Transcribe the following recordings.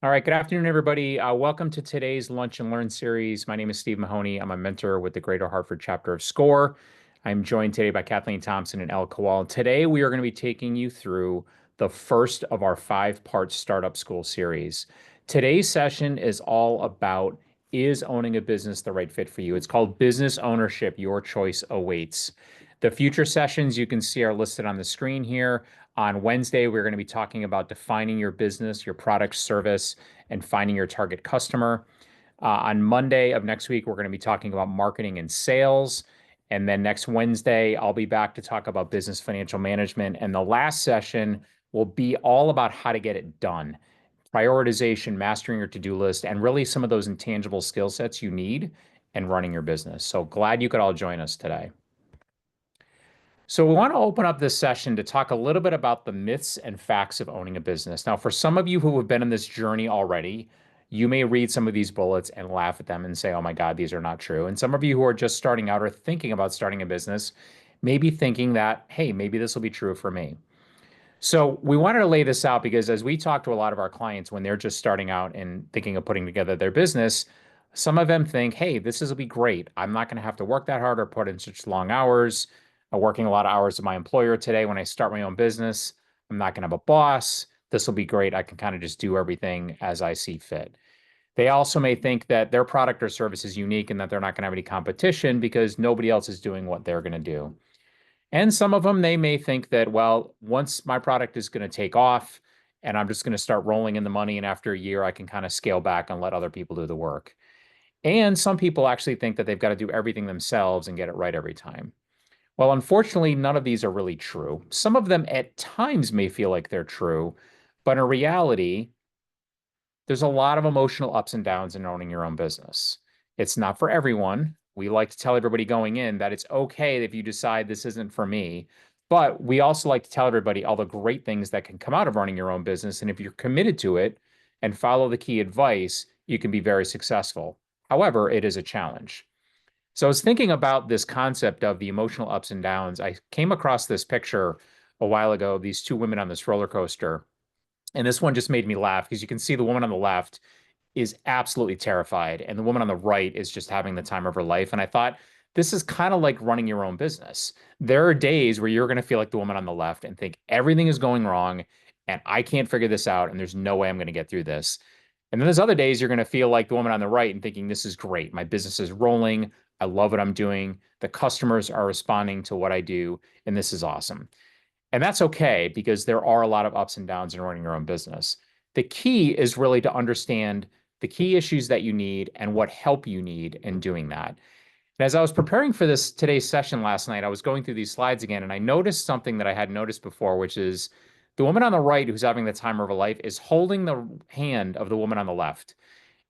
All right, good afternoon, everybody. Welcome to today's Lunch and Learn series. My name is Steve Mahoney. I'm a mentor with the Greater Hartford chapter of SCORE. I'm joined today by Kathleen Thompson and El Kowal. Today, we are going to be taking you through the first of our five-part Startup School series. Today's session is all about, is owning a business the right fit for you? It's called Business Ownership. Your choice awaits. The future sessions you can see are listed on the screen here. On Wednesday, we're going to be talking about defining your business, your product, service, and finding your target customer. On Monday of next week, we're going to be talking about marketing and sales. And then next Wednesday, I'll be back to talk about business financial management. And the last session will be all about how to get it done, prioritization, mastering your to-do list, and really some of those intangible skill sets you need in running your business. So glad you could all join us today. So we want to open up this session to talk a little bit about the myths and facts of owning a business. Now, for some of you who have been on this journey already, you may read some of these bullets and laugh at them and say, oh my God, these are not true. And some of you who are just starting out or thinking about starting a business may be thinking that, hey, maybe this will be true for me. So we wanted to lay this out because as we talk to a lot of our clients when they're just starting out and thinking of putting together their business, some of them think, hey, this will be great. I'm not going to have to work that hard or put in such long hours. I'm working a lot of hours with my employer today when I start my own business. I'm not going to have a boss. This will be great. I can kind of just do everything as I see fit. They also may think that their product or service is unique and that they're not going to have any competition because nobody else is doing what they're going to do. And some of them, they may think that, well, once my product is going to take off and I'm just going to start rolling in the money, and after a year, I can kind of scale back and let other people do the work. And some people actually think that they've got to do everything themselves and get it right every time. Well, unfortunately, none of these are really true. Some of them at times may feel like they're true, but in reality, there's a lot of emotional ups and downs in owning your own business. It's not for everyone. We like to tell everybody going in that it's okay if you decide this isn't for me. But we also like to tell everybody all the great things that can come out of running your own business. And if you're committed to it and follow the key advice, you can be very successful. However, it is a challenge. So I was thinking about this concept of the emotional ups and downs. I came across this picture a while ago of these two women on this roller coaster. And this one just made me laugh because you can see the woman on the left is absolutely terrified, and the woman on the right is just having the time of her life. And I thought, this is kind of like running your own business. There are days where you're going to feel like the woman on the left and think everything is going wrong, and I can't figure this out, and there's no way I'm going to get through this. And then there's other days you're going to feel like the woman on the right and thinking, this is great. My business is rolling. I love what I'm doing. The customers are responding to what I do, and this is awesome. And that's okay because there are a lot of ups and downs in running your own business. The key is really to understand the key issues that you need and what help you need in doing that. And as I was preparing for this today's session last night, I was going through these slides again, and I noticed something that I hadn't noticed before, which is the woman on the right who's having the time of her life is holding the hand of the woman on the left.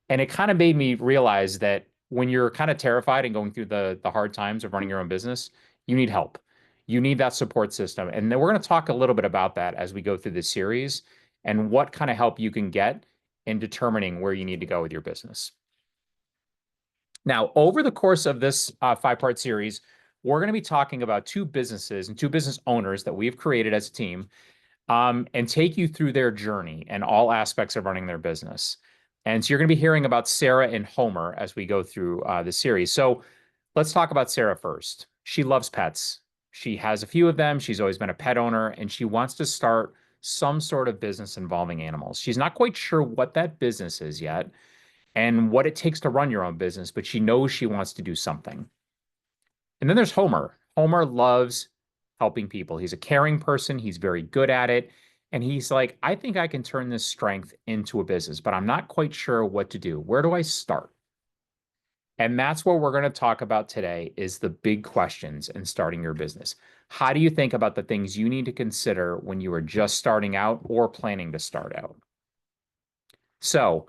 And it kind of made me realize that when you're kind of terrified and going through the hard times of running your own business, you need help. You need that support system. And then we're going to talk a little bit about that as we go through this series and what kind of help you can get in determining where you need to go with your business. Now, over the course of this five-part series, we're going to be talking about two businesses and two business owners that we've created as a team, and take you through their journey and all aspects of running their business. And so you're going to be hearing about Sarah and Homer as we go through the series. So let's talk about Sarah first. She loves pets. She has a few of them. She's always been a pet owner, and she wants to start some sort of business involving animals. She's not quite sure what that business is yet and what it takes to run your own business, but she knows she wants to do something. And then there's Homer. Homer loves helping people. He's a caring person. He's very good at it. And he's like, I think I can turn this strength into a business, but I'm not quite sure what to do. Where do I start? And that's what we're going to talk about today is the big questions in starting your business. How do you think about the things you need to consider when you are just starting out or planning to start out? So,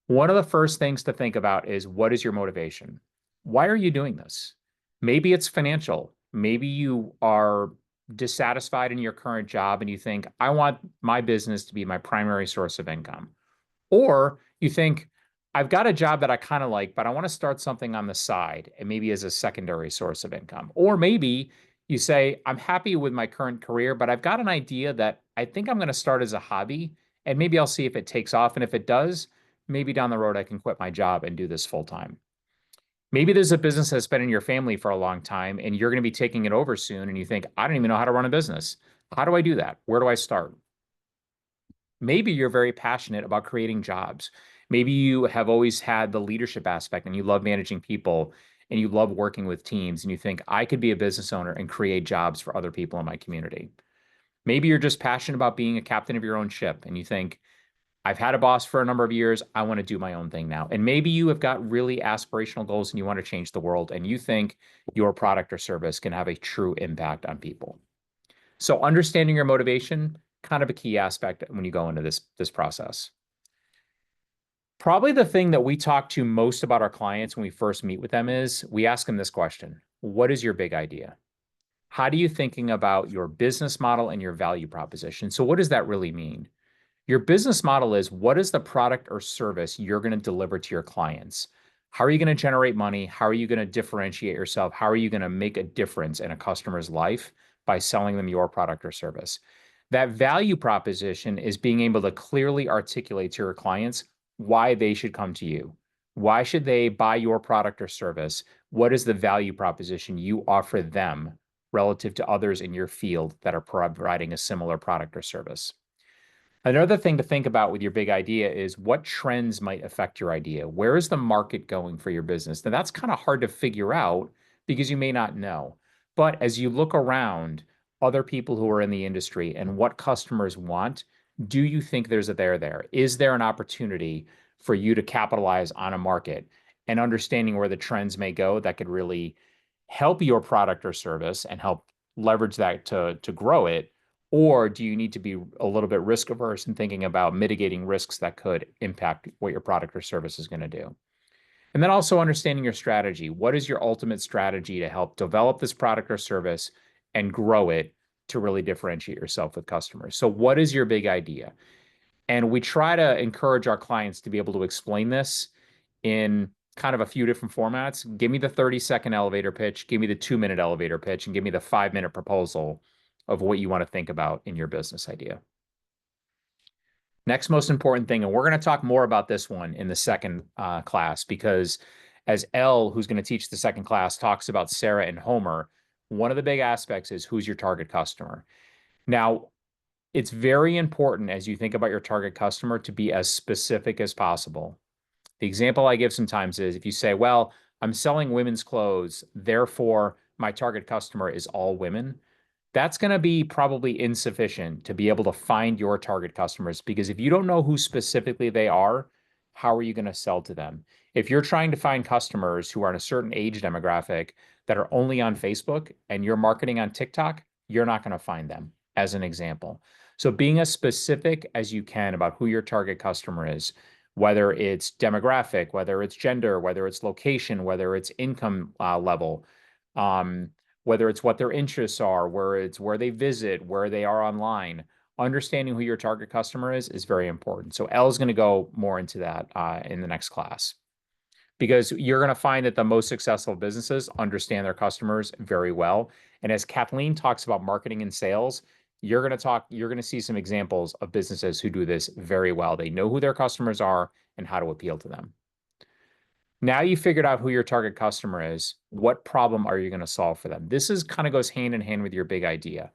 one of the first things to think about is, what is your motivation? Why are you doing this? Maybe it's financial. Maybe you are dissatisfied in your current job and you think, I want my business to be my primary source of income. Or you think, I've got a job that I kind of like, but I want to start something on the side and maybe as a secondary source of income. Or maybe you say, I'm happy with my current career, but I've got an idea that I think I'm going to start as a hobby and maybe I'll see if it takes off. And if it does, maybe down the road, I can quit my job and do this full time. Maybe there's a business that's been in your family for a long time and you're going to be taking it over soon. And you think, I don't even know how to run a business. How do I do that? Where do I start? Maybe you're very passionate about creating jobs. Maybe you have always had the leadership aspect and you love managing people and you love working with teams and you think, I could be a business owner and create jobs for other people in my community. Maybe you're just passionate about being a captain of your own ship and you think, I've had a boss for a number of years. I want to do my own thing now. And maybe you have got really aspirational goals and you want to change the world and you think your product or service can have a true impact on people. So understanding your motivation, kind of a key aspect when you go into this process. Probably the thing that we talk to most about our clients when we first meet with them is we ask them this question: what is your big idea? How do you thinking about your business model and your value proposition? So what does that really mean? Your business model is, what is the product or service you're going to deliver to your clients? How are you going to generate money? How are you going to differentiate yourself? How are you going to make a difference in a customer's life by selling them your product or service? That value proposition is being able to clearly articulate to your clients why they should come to you. Why should they buy your product or service? What is the value proposition you offer them relative to others in your field that are providing a similar product or service? Another thing to think about with your big idea is what trends might affect your idea. Where is the market going for your business? Now, that's kind of hard to figure out because you may not know. But as you look around other people who are in the industry and what customers want, do you think there's a there? Is there an opportunity for you to capitalize on a market and understanding where the trends may go that could really help your product or service and help leverage that to grow it? Or do you need to be a little bit risk averse and thinking about mitigating risks that could impact what your product or service is going to do? And then also understanding your strategy. What is your ultimate strategy to help develop this product or service and grow it to really differentiate yourself with customers? So, what is your big idea? And we try to encourage our clients to be able to explain this in kind of a few different formats. Give me the 30-second elevator pitch, give me the 2-minute elevator pitch, and give me the 5-minute proposal of what you want to think about in your business idea. Next most important thing, and we're going to talk more about this one in the second class, because as Elle, who's going to teach the second class, talks about Sarah and Homer, one of the big aspects is who's your target customer. Now, it's very important as you think about your target customer to be as specific as possible. The example I give sometimes is if you say, well, I'm selling women's clothes, therefore my target customer is all women. That's going to be probably insufficient to be able to find your target customers, because if you don't know who specifically they are, how are you going to sell to them? If you're trying to find customers who are in a certain age demographic that are only on Facebook and you're marketing on TikTok, you're not going to find them, as an example. So being as specific as you can about who your target customer is, whether it's demographic, whether it's gender, whether it's location, whether it's income level, whether it's what their interests are, where it's where they visit, where they are online, understanding who your target customer is very important. So Elle is going to go more into that in the next class, because you're going to find that the most successful businesses understand their customers very well. And as Kathleen talks about marketing and sales, you're going to see some examples of businesses who do this very well. They know who their customers are and how to appeal to them. Now you figured out who your target customer is. What problem are you going to solve for them? This is kind of goes hand in hand with your big idea.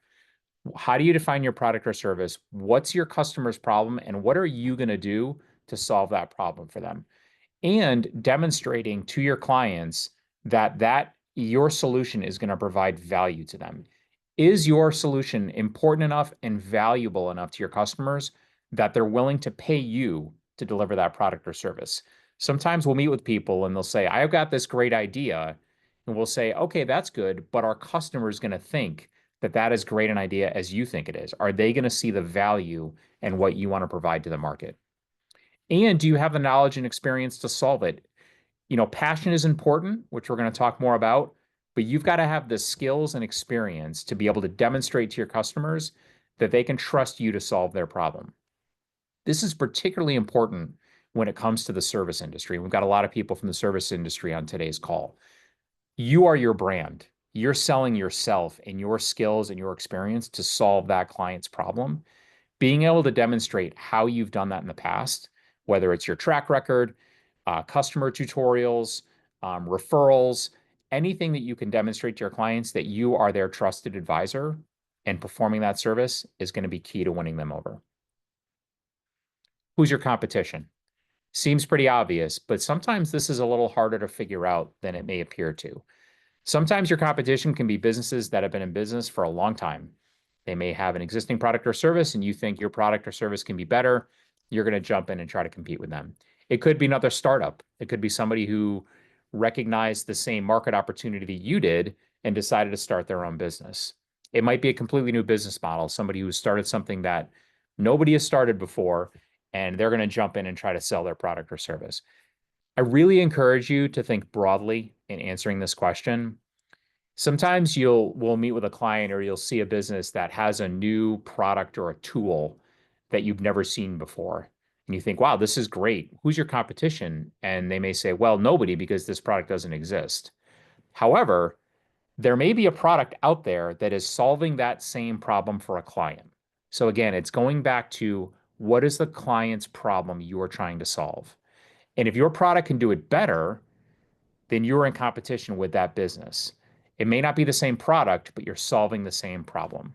How do you define your product or service? What's your customer's problem? And what are you going to do to solve that problem for them? And demonstrating to your clients that your solution is going to provide value to them. Is your solution important enough and valuable enough to your customers that they're willing to pay you to deliver that product or service? Sometimes we'll meet with people and they'll say, I've got this great idea. And we'll say, okay, that's good, but our customer is going to think that that is great an idea as you think it is. Are they going to see the value and what you want to provide to the market? And do you have the knowledge and experience to solve it? Passion is important, which we're going to talk more about, but you've got to have the skills and experience to be able to demonstrate to your customers that they can trust you to solve their problem. This is particularly important when it comes to the service industry. We've got a lot of people from the service industry on today's call. You are your brand. You're selling yourself and your skills and your experience to solve that client's problem. Being able to demonstrate how you've done that in the past, whether it's your track record, customer tutorials, referrals, anything that you can demonstrate to your clients that you are their trusted advisor and performing that service is going to be key to winning them over. Who's your competition? Seems pretty obvious, but sometimes this is a little harder to figure out than it may appear to. Sometimes your competition can be businesses that have been in business for a long time. They may have an existing product or service, and you think your product or service can be better. You're going to jump in and try to compete with them. It could be another startup. It could be somebody who recognized the same market opportunity that you did and decided to start their own business. It might be a completely new business model, somebody who started something that nobody has started before, and they're going to jump in and try to sell their product or service. I really encourage you to think broadly in answering this question. Sometimes we'll meet with a client or you'll see a business that has a new product or a tool that you've never seen before. And you think, wow, this is great. Who's your competition? And they may say, well, nobody, because this product doesn't exist. However, there may be a product out there that is solving that same problem for a client. So again, it's going back to what is the client's problem you are trying to solve? And if your product can do it better, then you're in competition with that business. It may not be the same product, but you're solving the same problem.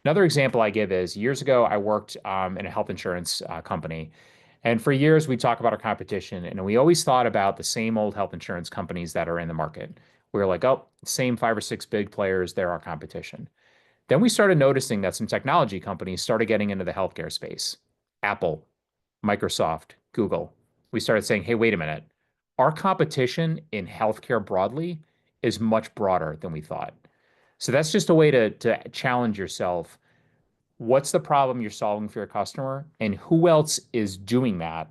Another example I give is years ago, I worked in a health insurance company. And for years, we talk about our competition, and we always thought about the same old health insurance companies that are in the market. We were like, oh, same 5 or 6 big players, they're our competition. Then we started noticing that some technology companies started getting into the healthcare space. Apple, Microsoft, Google. We started saying, hey, wait a minute. Our competition in healthcare broadly is much broader than we thought. So that's just a way to challenge yourself. What's the problem you're solving for your customer, and who else is doing that,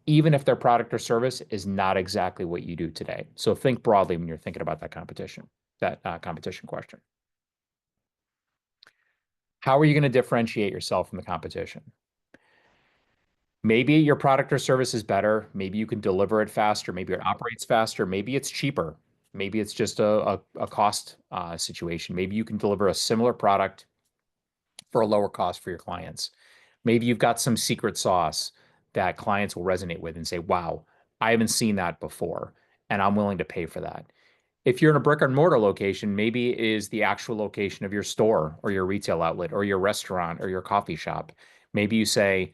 even if their product or service is not exactly what you do today? So think broadly when you're thinking about that competition question. How are you going to differentiate yourself from the competition? Maybe your product or service is better. Maybe you can deliver it faster. Maybe it operates faster. Maybe it's cheaper. Maybe it's just a cost situation. Maybe you can deliver a similar product for a lower cost for your clients. Maybe you've got some secret sauce that clients will resonate with and say, wow, I haven't seen that before, and I'm willing to pay for that. If you're in a brick and mortar location, maybe it is the actual location of your store or your retail outlet or your restaurant or your coffee shop. Maybe you say,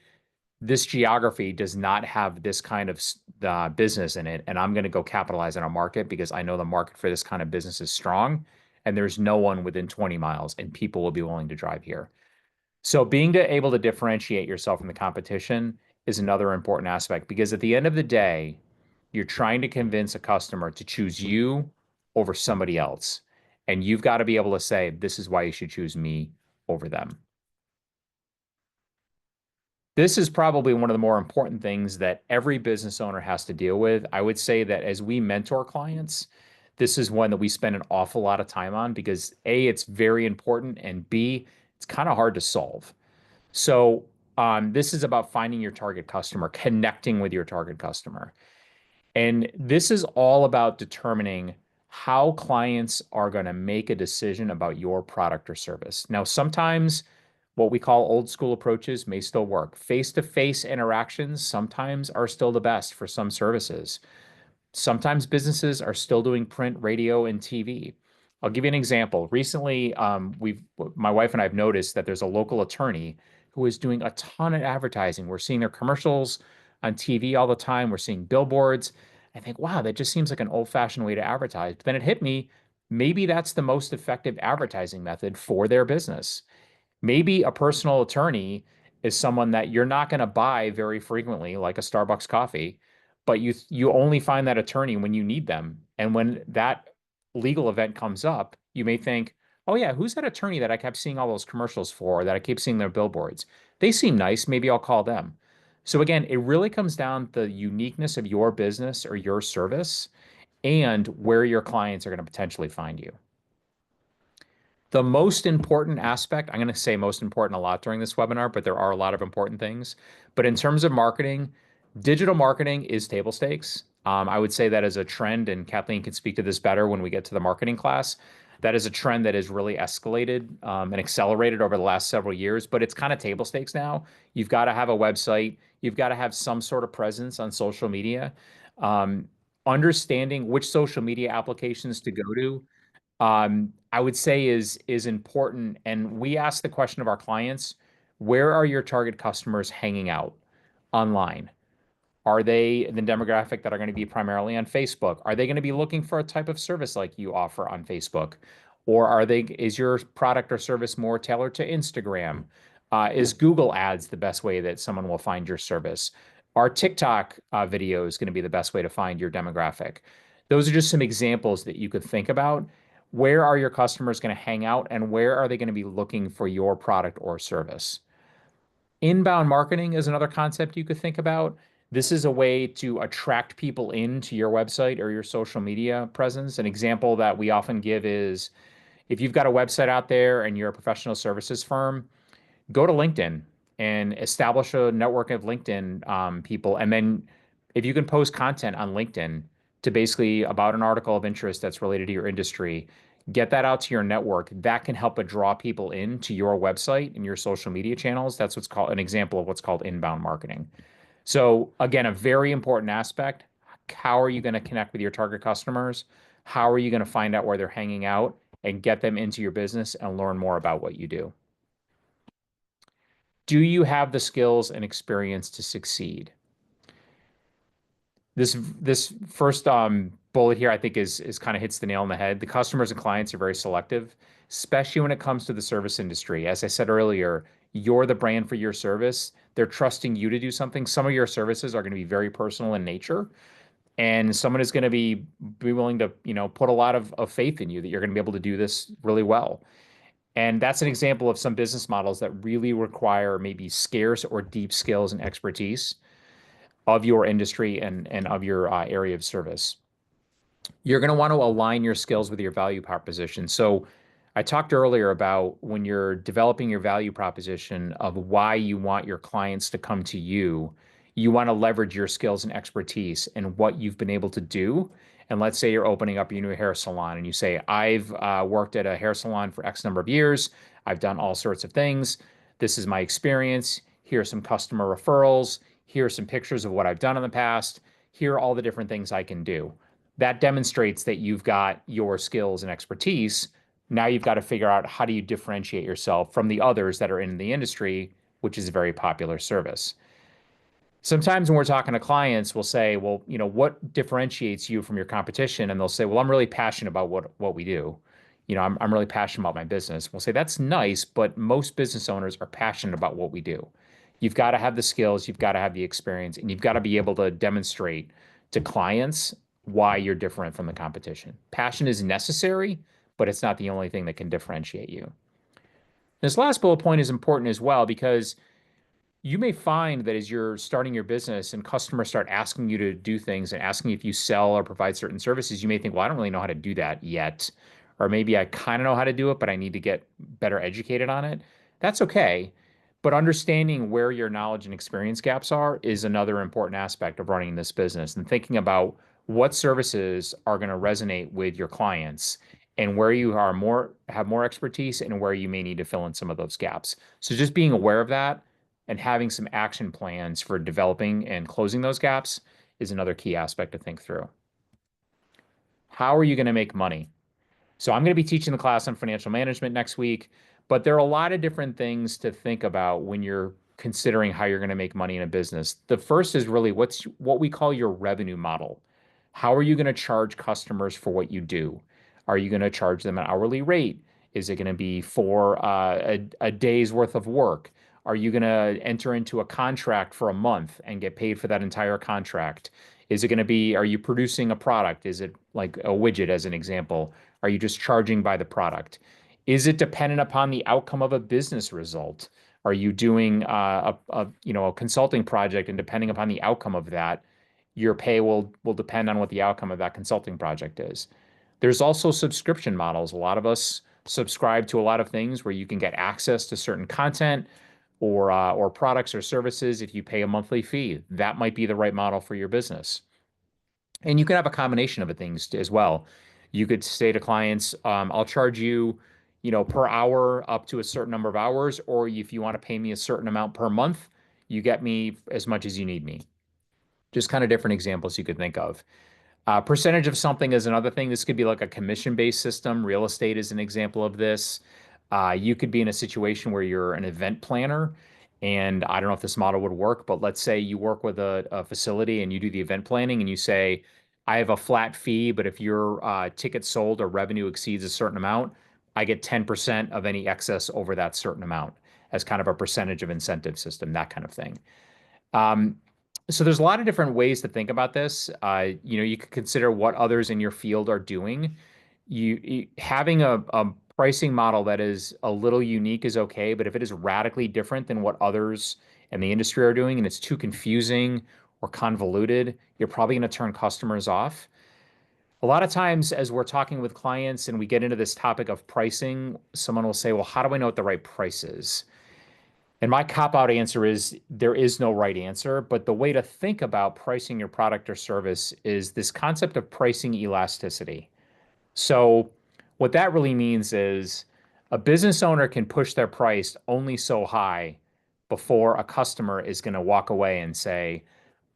this geography does not have this kind of business in it, and I'm going to go capitalize on a market because I know the market for this kind of business is strong, and there's no one within 20 miles, and people will be willing to drive here. So being able to differentiate yourself from the competition is another important aspect because at the end of the day, you're trying to convince a customer to choose you over somebody else. And you've got to be able to say, this is why you should choose me over them. This is probably one of the more important things that every business owner has to deal with. I would say that as we mentor clients, this is one that we spend an awful lot of time on because A, it's very important, and B, it's kind of hard to solve. So this is about finding your target customer, connecting with your target customer. And this is all about determining how clients are going to make a decision about your product or service. Now, sometimes what we call old school approaches may still work. Face-to-face interactions sometimes are still the best for some services. Sometimes businesses are still doing print, radio, and TV. I'll give you an example. Recently, my wife and I have noticed that there's a local attorney who is doing a ton of advertising. We're seeing their commercials on TV all the time. We're seeing billboards. I think, wow, that just seems like an old-fashioned way to advertise. But then it hit me, maybe that's the most effective advertising method for their business. Maybe a personal attorney is someone that you're not going to buy very frequently, like a Starbucks coffee, but you only find that attorney when you need them. And when that legal event comes up, you may think, oh yeah, who's that attorney that I kept seeing all those commercials for, that I keep seeing their billboards? They seem nice, maybe I'll call them. So again, it really comes down to the uniqueness of your business or your service and where your clients are going to potentially find you. The most important aspect, I'm going to say most important a lot during this webinar, but there are a lot of important things. But in terms of marketing, digital marketing is table stakes. I would say that as a trend, and Kathleen can speak to this better when we get to the marketing class. That is a trend that has really escalated and accelerated over the last several years, but it's kind of table stakes now. You've got to have a website. You've got to have some sort of presence on social media. Um, Understanding which social media applications to go to, I would say is important. And we ask the question of our clients, where are your target customers hanging out online? Are they the demographic that are going to be primarily on Facebook? Are they going to be looking for a type of service like you offer on Facebook? Or is your product or service more tailored to Instagram? Is Google Ads the best way that someone will find your service? Are TikTok videos going to be the best way to find your demographic? Those are just some examples that you could think about. Where are your customers going to hang out and where are they going to be looking for your product or service? Inbound marketing is another concept you could think about. This is a way to attract people into your website or your social media presence. An example that we often give is if you've got a website out there and you're a professional services firm, go to LinkedIn and establish a network of LinkedIn people. And then if you can post content on LinkedIn to basically about an article of interest that's related to your industry, get that out to your network. That can help draw people into your website and your social media channels. That's what's called an example of what's called inbound marketing. So again, a very important aspect. How are you going to connect with your target customers? How are you going to find out where they're hanging out and get them into your business and learn more about what you do? Do you have the skills and experience to succeed? This first bullet here, I think, is kind of hits the nail on the head. The customers and clients are very selective, especially when it comes to the service industry. As I said earlier, you're the brand for your service. They're trusting you to do something. Some of your services are going to be very personal in nature, and someone is going to be willing to, put a lot of faith in you that you're going to be able to do this really well. And that's an example of some business models that really require maybe scarce or deep skills and expertise of your industry and of your area of service. You're going to want to align your skills with your value proposition. So I talked earlier about when you're developing your value proposition of why you want your clients to come to you, you want to leverage your skills and expertise and what you've been able to do. And let's say you're opening up your new hair salon and you say, I've worked at a hair salon for X number of years. I've done all sorts of things. This is my experience. Here are some customer referrals. Here are some pictures of what I've done in the past. Here are all the different things I can do. That demonstrates that you've got your skills and expertise. Now you've got to figure out how do you differentiate yourself from the others that are in the industry, which is a very popular service. Sometimes when we're talking to clients, we'll say, well, what differentiates you from your competition? And they'll say, well, I'm really passionate about what we do. I'm really passionate about my business. We'll say, that's nice, but most business owners are passionate about what we do. You've got to have the skills, you've got to have the experience, and you've got to be able to demonstrate to clients why you're different from the competition. Passion is necessary, but it's not the only thing that can differentiate you. This last bullet point is important as well because you may find that as you're starting your business and customers start asking you to do things and asking if you sell or provide certain services, you may think, well, I don't really know how to do that yet. Or maybe I kind of know how to do it, but I need to get better educated on it. That's okay. But understanding where your knowledge and experience gaps are is another important aspect of running this business and thinking about what services are going to resonate with your clients and where you have more expertise and where you may need to fill in some of those gaps. So just being aware of that and having some action plans for developing and closing those gaps is another key aspect to think through. How are you going to make money? So I'm going to be teaching the class on financial management next week, but there are a lot of different things to think about when you're considering how you're going to make money in a business. The first is really what we call your revenue model. How are you going to charge customers for what you do? Are you going to charge them an hourly rate? Is it going to be for a day's worth of work? Are you going to enter into a contract for a month and get paid for that entire contract? Is it going to be, are you producing a product? Is it like a widget, as an example? Are you just charging by the product? Is it dependent upon the outcome of a business result? Are you doing a consulting project, and depending upon the outcome of that, your pay will depend on what the outcome of that consulting project is. There's also subscription models. A lot of us subscribe to a lot of things where you can get access to certain content or products or services if you pay a monthly fee. That might be the right model for your business. And you can have a combination of things as well. You could say to clients, I'll charge you, per hour up to a certain number of hours, or if you want to pay me a certain amount per month, you get me as much as you need me. Just kind of different examples you could think of. Percentage of something is another thing. This could be like a commission-based system. Real estate is an example of this. You could be in a situation where you're an event planner, and I don't know if this model would work, but let's say you work with a facility and you do the event planning and you say, I have a flat fee, but if your tickets sold or revenue exceeds a certain amount, I get 10% of any excess over that certain amount as kind of a percentage of incentive system, that kind of thing. Um, so there's a lot of different ways to think about this. You could consider what others in your field are doing. Having a pricing model that is a little unique is okay, but if it is radically different than what others in the industry are doing and it's too confusing or convoluted, you're probably going to turn customers off. A lot of times, as we're talking with clients and we get into this topic of pricing, someone will say, well, how do I know what the right price is? And my cop out answer is there is no right answer, but the way to think about pricing your product or service is this concept of pricing elasticity. So, what that really means is a business owner can push their price only so high before a customer is going to walk away and say,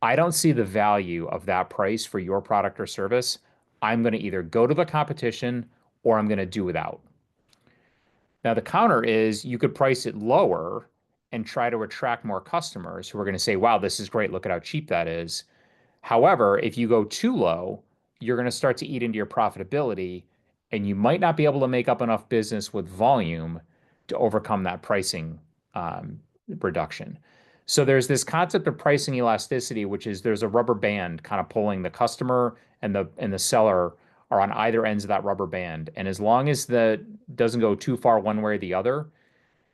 I don't see the value of that price for your product or service. I'm going to either go to the competition or I'm going to do without. Now, the counter is you could price it lower and try to attract more customers who are going to say, wow, this is great. Look at how cheap that is. However, if you go too low, you're going to start to eat into your profitability, and you might not be able to make up enough business with volume to overcome that pricing um, reduction. So there's this concept of pricing elasticity, which is there's a rubber band kind of pulling the customer and the seller are on either ends of that rubber band. And as long as the doesn't go too far one way or the other,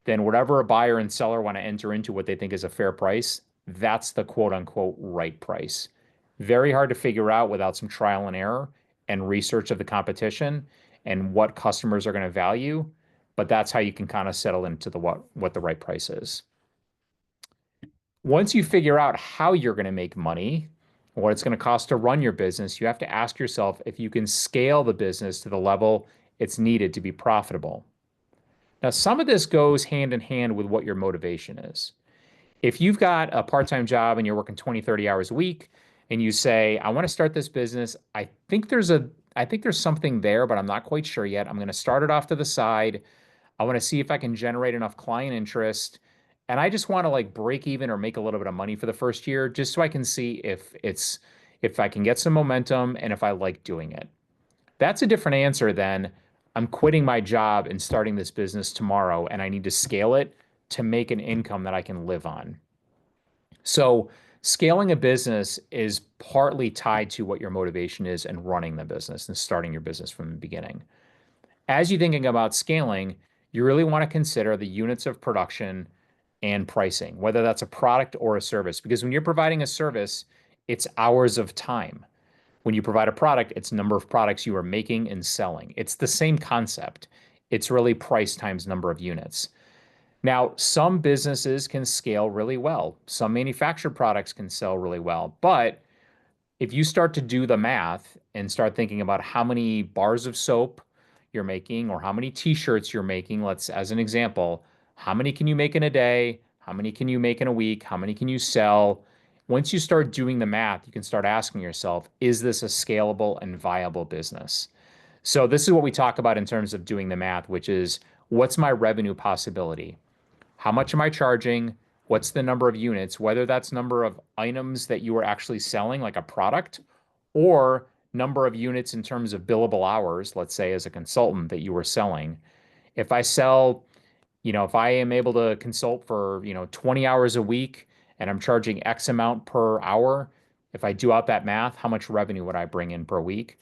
then whatever a buyer and seller want to enter into what they think is a fair price, that's the quote unquote right price. Very hard to figure out without some trial and error and research of the competition and what customers are going to value, but that's how you can kind of settle into the what the right price is. Once you figure out how you're going to make money, what it's going to cost to run your business, you have to ask yourself if you can scale the business to the level it's needed to be profitable. Now, some of this goes hand in hand with what your motivation is. If you've got a part-time job and you're working 20, 30 hours a week and you say, I want to start this business, I think there's something there, but I'm not quite sure yet. I'm going to start it off to the side. I want to see if I can generate enough client interest. And I just want to like break even or make a little bit of money for the first year, just so I can see if I can get some momentum and if I like doing it. That's a different answer than I'm quitting my job and starting this business tomorrow, and I need to scale it to make an income that I can live on. So, scaling a business is partly tied to what your motivation is and running the business and starting your business from the beginning. As you're thinking about scaling, you really want to consider the units of production and pricing, whether that's a product or a service. Because when you're providing a service, it's hours of time. When you provide a product, it's number of products you are making and selling. It's the same concept. It's really price times number of units. Now, some businesses can scale really well. Some manufactured products can sell really well. But if you start to do the math and start thinking about how many bars of soap you're making or how many t-shirts you're making, let's as an example, how many can you make in a day? How many can you make in a week? How many can you sell? Once you start doing the math, you can start asking yourself, is this a scalable and viable business? So this is what we talk about in terms of doing the math, which is what's my revenue possibility? How much am I charging? What's the number of units, whether that's number of items that you are actually selling, like a product, or number of units in terms of billable hours, let's say as a consultant that you were selling. If I sell, if I am able to consult for, 20 hours a week and I'm charging X amount per hour, if I do out that math, how much revenue would I bring in per week?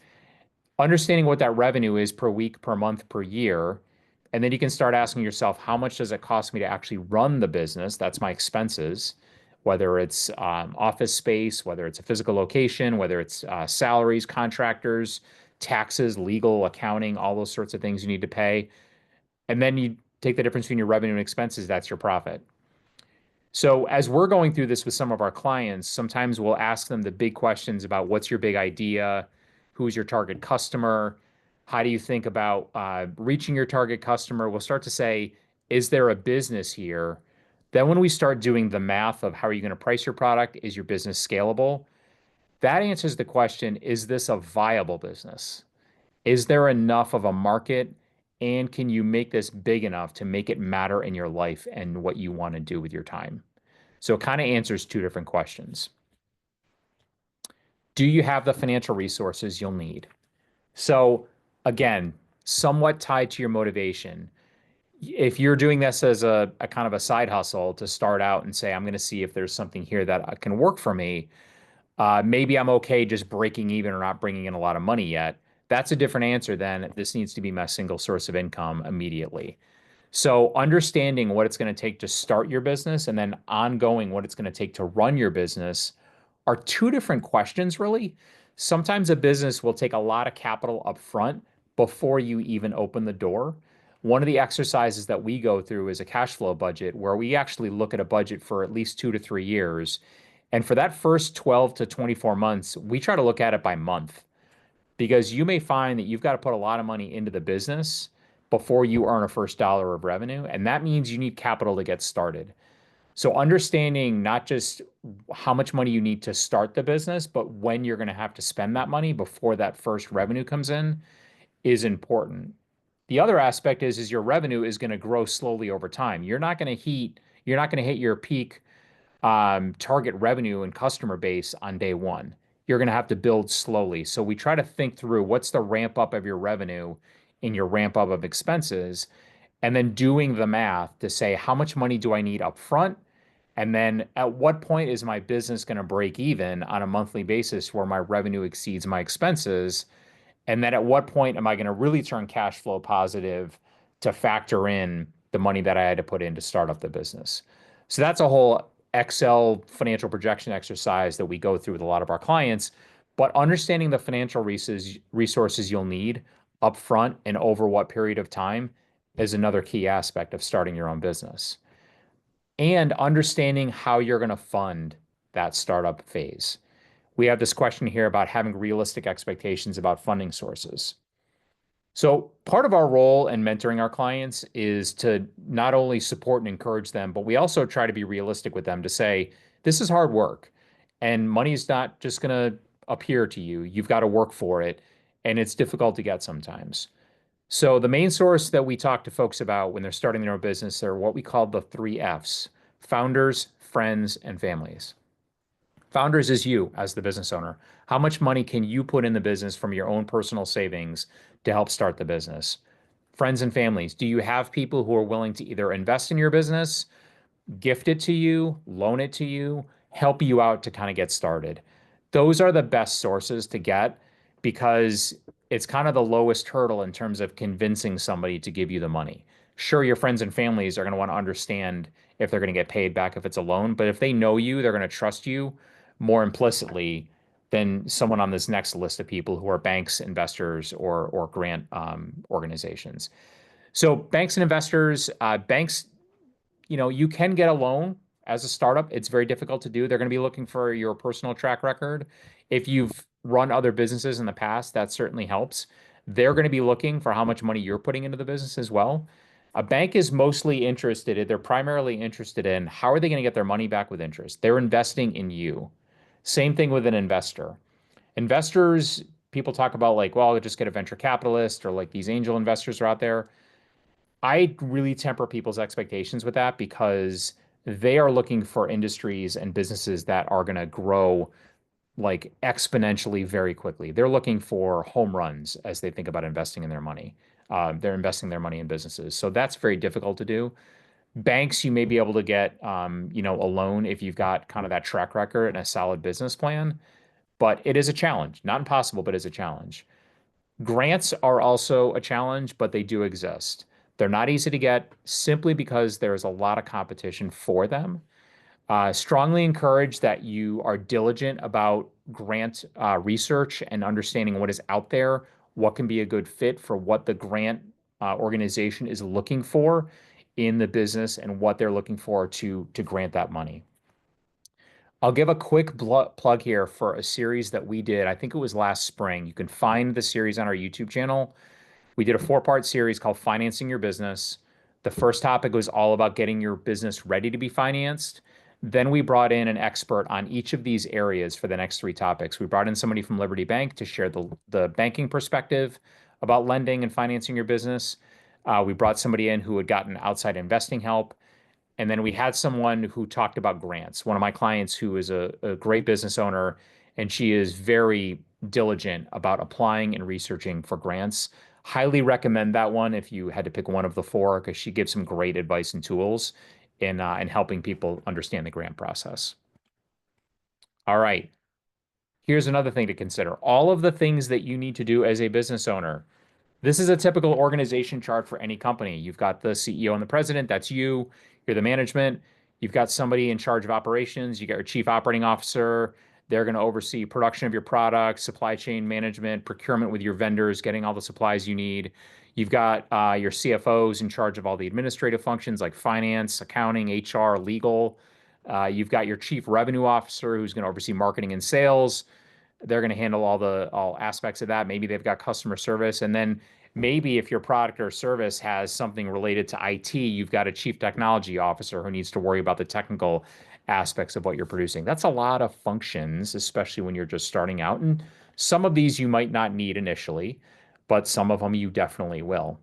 Understanding what that revenue is per week, per month, per year. And then you can start asking yourself, how much does it cost me to actually run the business? That's my expenses, whether it's office space, whether it's a physical location, whether it's salaries, contractors, taxes, legal, accounting, all those sorts of things you need to pay. And then you take the difference between your revenue and expenses, that's your profit. So as we're going through this with some of our clients, sometimes we'll ask them the big questions about what's your big idea, who's your target customer, How do you think about reaching your target customer? We'll start to say, is there a business here? Then when we start doing the math of how are you going to price your product, is your business scalable? That answers the question, is this a viable business? Is there enough of a market? And can you make this big enough to make it matter in your life and what you want to do with your time? So it kind of answers two different questions. Do you have the financial resources you'll need? So again, somewhat tied to your motivation. If you're doing this as a kind of a side hustle to start out and say, I'm going to see if there's something here that can work for me, maybe I'm okay just breaking even or not bringing in a lot of money yet. That's a different answer than this needs to be my single source of income immediately. So understanding what it's going to take to start your business and then ongoing what it's going to take to run your business are two different questions, really. Sometimes a business will take a lot of capital up front before you even open the door. One of the exercises that we go through is a cash flow budget where we actually look at a budget for at least 2 to 3 years. And for that first 12 to 24 months, we try to look at it by month because you may find that you've got to put a lot of money into the business before you earn a first dollar of revenue. And that means you need capital to get started. So understanding not just how much money you need to start the business, but when you're going to have to spend that money before that first revenue comes in is important. The other aspect is your revenue is going to grow slowly over time. You're not going to hit your peak target revenue and customer base on day one. You're going to have to build slowly. So we try to think through what's the ramp up of your revenue in your ramp up of expenses, and then doing the math to say how much money do I need up front? And then at what point is my business going to break even on a monthly basis where my revenue exceeds my expenses? And then at what point am I going to really turn cash flow positive to factor in the money that I had to put in to start up the business? So that's a whole Excel financial projection exercise that we go through with a lot of our clients. But understanding the financial resources you'll need upfront and over what period of time is another key aspect of starting your own business. And understanding how you're going to fund that startup phase. We have this question here about having realistic expectations about funding sources. So part of our role in mentoring our clients is to not only support and encourage them, but we also try to be realistic with them to say, this is hard work and money is not just going to appear to you. You've got to work for it, and it's difficult to get sometimes. So the main source that we talk to folks about when they're starting their own business are what we call the 3 Fs: founders, friends, and families. Founders is you as the business owner. How much money can you put in the business from your own personal savings to help start the business? Friends and families, do you have people who are willing to either invest in your business, gift it to you, loan it to you, help you out to kind of get started? Those are the best sources to get because it's kind of the lowest hurdle in terms of convincing somebody to give you the money. Sure, your friends and families are going to want to understand if they're going to get paid back if it's a loan, but if they know you, they're going to trust you more implicitly than someone on this next list of people who are banks, investors, or grant organizations. So banks and investors, banks, you can get a loan as a startup. It's very difficult to do. They're going to be looking for your personal track record. If you've run other businesses in the past, that certainly helps. They're going to be looking for how much money you're putting into the business as well. A bank is mostly interested, they're primarily interested in how are they going to get their money back with interest? They're investing in you. Same thing with an investor. Investors, people talk about like, well, I'll just get a venture capitalist or like these angel investors are out there. I really temper people's expectations with that because they are looking for industries and businesses that are going to grow like exponentially very quickly. They're looking for home runs as they think about investing in their money. They're investing their money in businesses. So that's very difficult to do. Banks, you may be able to get, a loan if you've got kind of that track record and a solid business plan, but it is a challenge. Not impossible, but it's a challenge. Grants are also a challenge, but they do exist. They're not easy to get simply because there's a lot of competition for them. Strongly encourage that you are diligent about grant research and understanding what is out there, what can be a good fit for what the grant organization is looking for in the business and what they're looking for to grant that money. I'll give a quick plug here for a series that we did. I think it was last spring. You can find the series on our YouTube channel. We did a four-part series called Financing Your Business. The first topic was all about getting your business ready to be financed. Then we brought in an expert on each of these areas for the next three topics. We brought in somebody from Liberty Bank to share the banking perspective about lending and financing your business. We brought somebody in who had gotten outside investing help. And then we had someone who talked about grants. One of my clients who is a great business owner, and she is very diligent about applying and researching for grants. Highly recommend that one if you had to pick one of the four, because she gives some great advice and tools in helping people understand the grant process. All right. Here's another thing to consider. All of the things that you need to do as a business owner. This is a typical organization chart for any company. You've got the CEO and the president, that's you. You're the management. You've got somebody in charge of operations. You got your chief operating officer. They're going to oversee production of your products, supply chain management, procurement with your vendors, getting all the supplies you need. You've got your CFOs in charge of all the administrative functions like finance, accounting, HR, legal. You've got your chief revenue officer who's going to oversee marketing and sales. They're going to handle all aspects of that. Maybe they've got customer service. And then maybe if your product or service has something related to IT, you've got a chief technology officer who needs to worry about the technical aspects of what you're producing. That's a lot of functions, especially when you're just starting out. And some of these you might not need initially, but some of them you definitely will.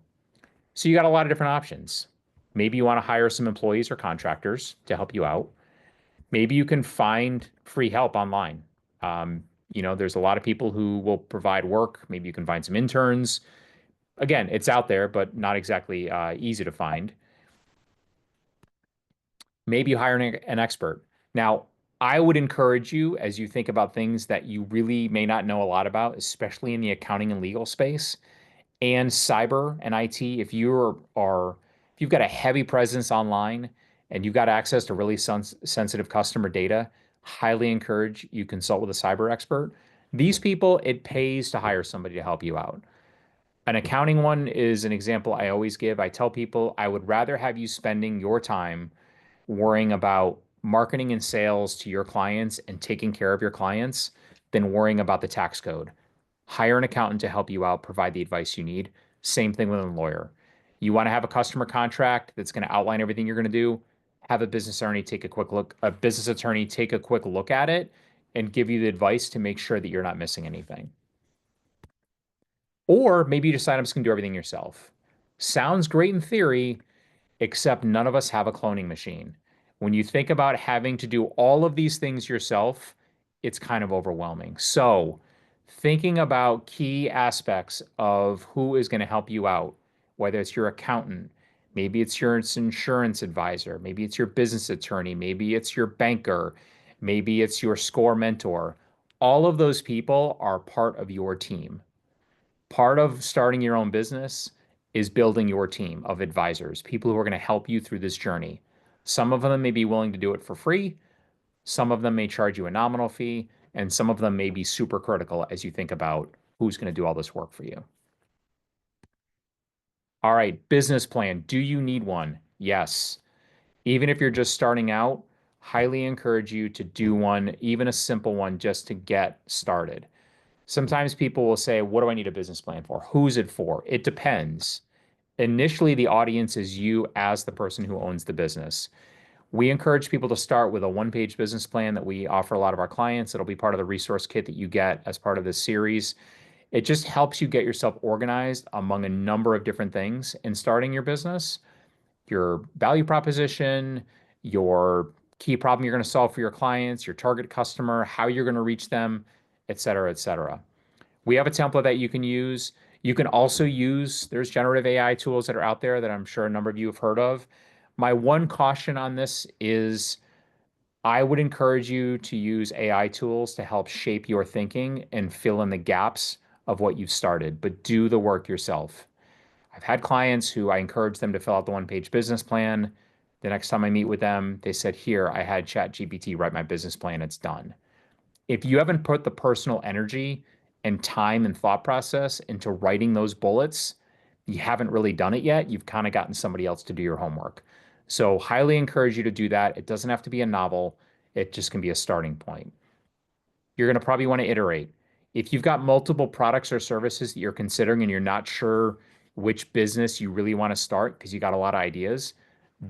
So you got a lot of different options. Maybe you want to hire some employees or contractors to help you out. Maybe you can find free help online. Um, there's a lot of people who will provide work. Maybe you can find some interns. Again, it's out there, but not exactly easy to find. Maybe you hire an expert. Now, I would encourage you as you think about things that you really may not know a lot about, especially in the accounting and legal space and cyber and IT. If you've got a heavy presence online and you've got access to really sensitive customer data, highly encourage you consult with a cyber expert. These people, it pays to hire somebody to help you out. An accounting one is an example I always give. I tell people I would rather have you spending your time worrying about marketing and sales to your clients and taking care of your clients than worrying about the tax code. Hire an accountant to help you out, provide the advice you need. Same thing with a lawyer. You want to have a customer contract that's going to outline everything you're going to do. Have a business attorney take a quick look at it and give you the advice to make sure that you're not missing anything. Or maybe you decide I'm just going to do everything yourself. Sounds great in theory, except none of us have a cloning machine. When you think about having to do all of these things yourself, it's kind of overwhelming. So, thinking about key aspects of who is going to help you out, whether it's your accountant, maybe it's your insurance advisor, maybe it's your business attorney, maybe it's your banker, maybe it's your SCORE mentor. All of those people are part of your team. Part of starting your own business is building your team of advisors, people who are going to help you through this journey. Some of them may be willing to do it for free. Some of them may charge you a nominal fee, and some of them may be super critical as you think about who's going to do all this work for you. All right, business plan. Do you need one? Yes. Even if you're just starting out, highly encourage you to do one, even a simple one, just to get started. Sometimes people will say, what do I need a business plan for? Who's it for? It depends. Initially, the audience is you as the person who owns the business. We encourage people to start with a one-page business plan that we offer a lot of our clients. It'll be part of the resource kit that you get as part of this series. It just helps you get yourself organized among a number of different things in starting your business, your value proposition, your key problem you're going to solve for your clients, your target customer, how you're going to reach them, et cetera, et cetera. We have a template that you can use. You can also use, there's generative AI tools that are out there that I'm sure a number of you have heard of. My one caution on this is I would encourage you to use AI tools to help shape your thinking and fill in the gaps of what you've started, but do the work yourself. I've had clients who I encourage them to fill out the one-page business plan. The next time I meet with them, they said, here, I had ChatGPT write my business plan, it's done. If you haven't put the personal energy and time and thought process into writing those bullets, you haven't really done it yet. You've kind of gotten somebody else to do your homework. So highly encourage you to do that. It doesn't have to be a novel. It just can be a starting point. You're going to probably want to iterate. If you've got multiple products or services that you're considering and you're not sure which business you really want to start because you got a lot of ideas,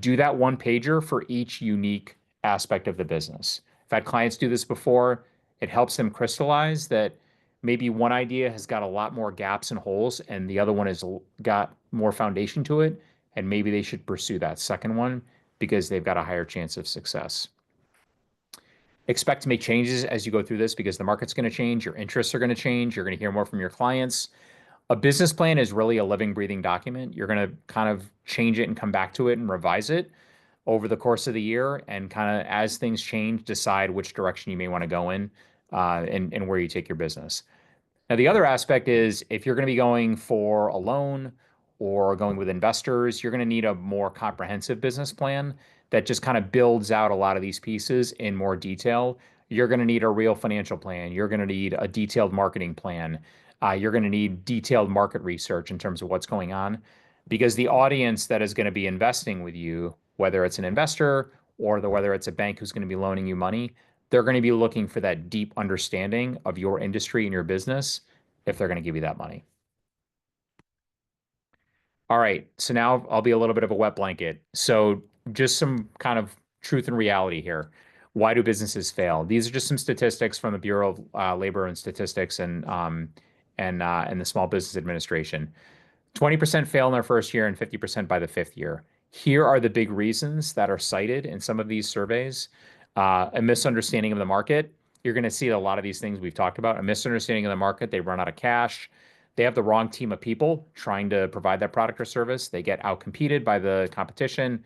do that one pager for each unique aspect of the business. I've had clients do this before. It helps them crystallize that maybe one idea has got a lot more gaps and holes, and the other one has got more foundation to it. And maybe they should pursue that second one because they've got a higher chance of success. Expect to make changes as you go through this because the market's going to change, your interests are going to change, you're going to hear more from your clients. A business plan is really a living, breathing document. You're going to kind of change it and come back to it and revise it over the course of the year, and kind of as things change, decide which direction you may want to go in, and where you take your business. Now, the other aspect is if you're going to be going for a loan or going with investors, you're going to need a more comprehensive business plan that just kind of builds out a lot of these pieces in more detail. You're going to need a real financial plan. You're going to need a detailed marketing plan. You're going to need detailed market research in terms of what's going on, because the audience that is going to be investing with you, whether it's an investor or whether it's a bank who's going to be loaning you money, they're going to be looking for that deep understanding of your industry and your business if they're going to give you that money. All right, so now I'll be a little bit of a wet blanket. So just some kind of truth and reality here. Why do businesses fail? These are just some statistics from the Bureau of Labor and Statistics and the Small Business Administration. 20% fail in their first year and 50% by the fifth year. Here are the big reasons that are cited in some of these surveys. A misunderstanding of the market. You're going to see a lot of these things we've talked about. A misunderstanding of the market. They run out of cash. They have the wrong team of people trying to provide that product or service. They get outcompeted by the competition.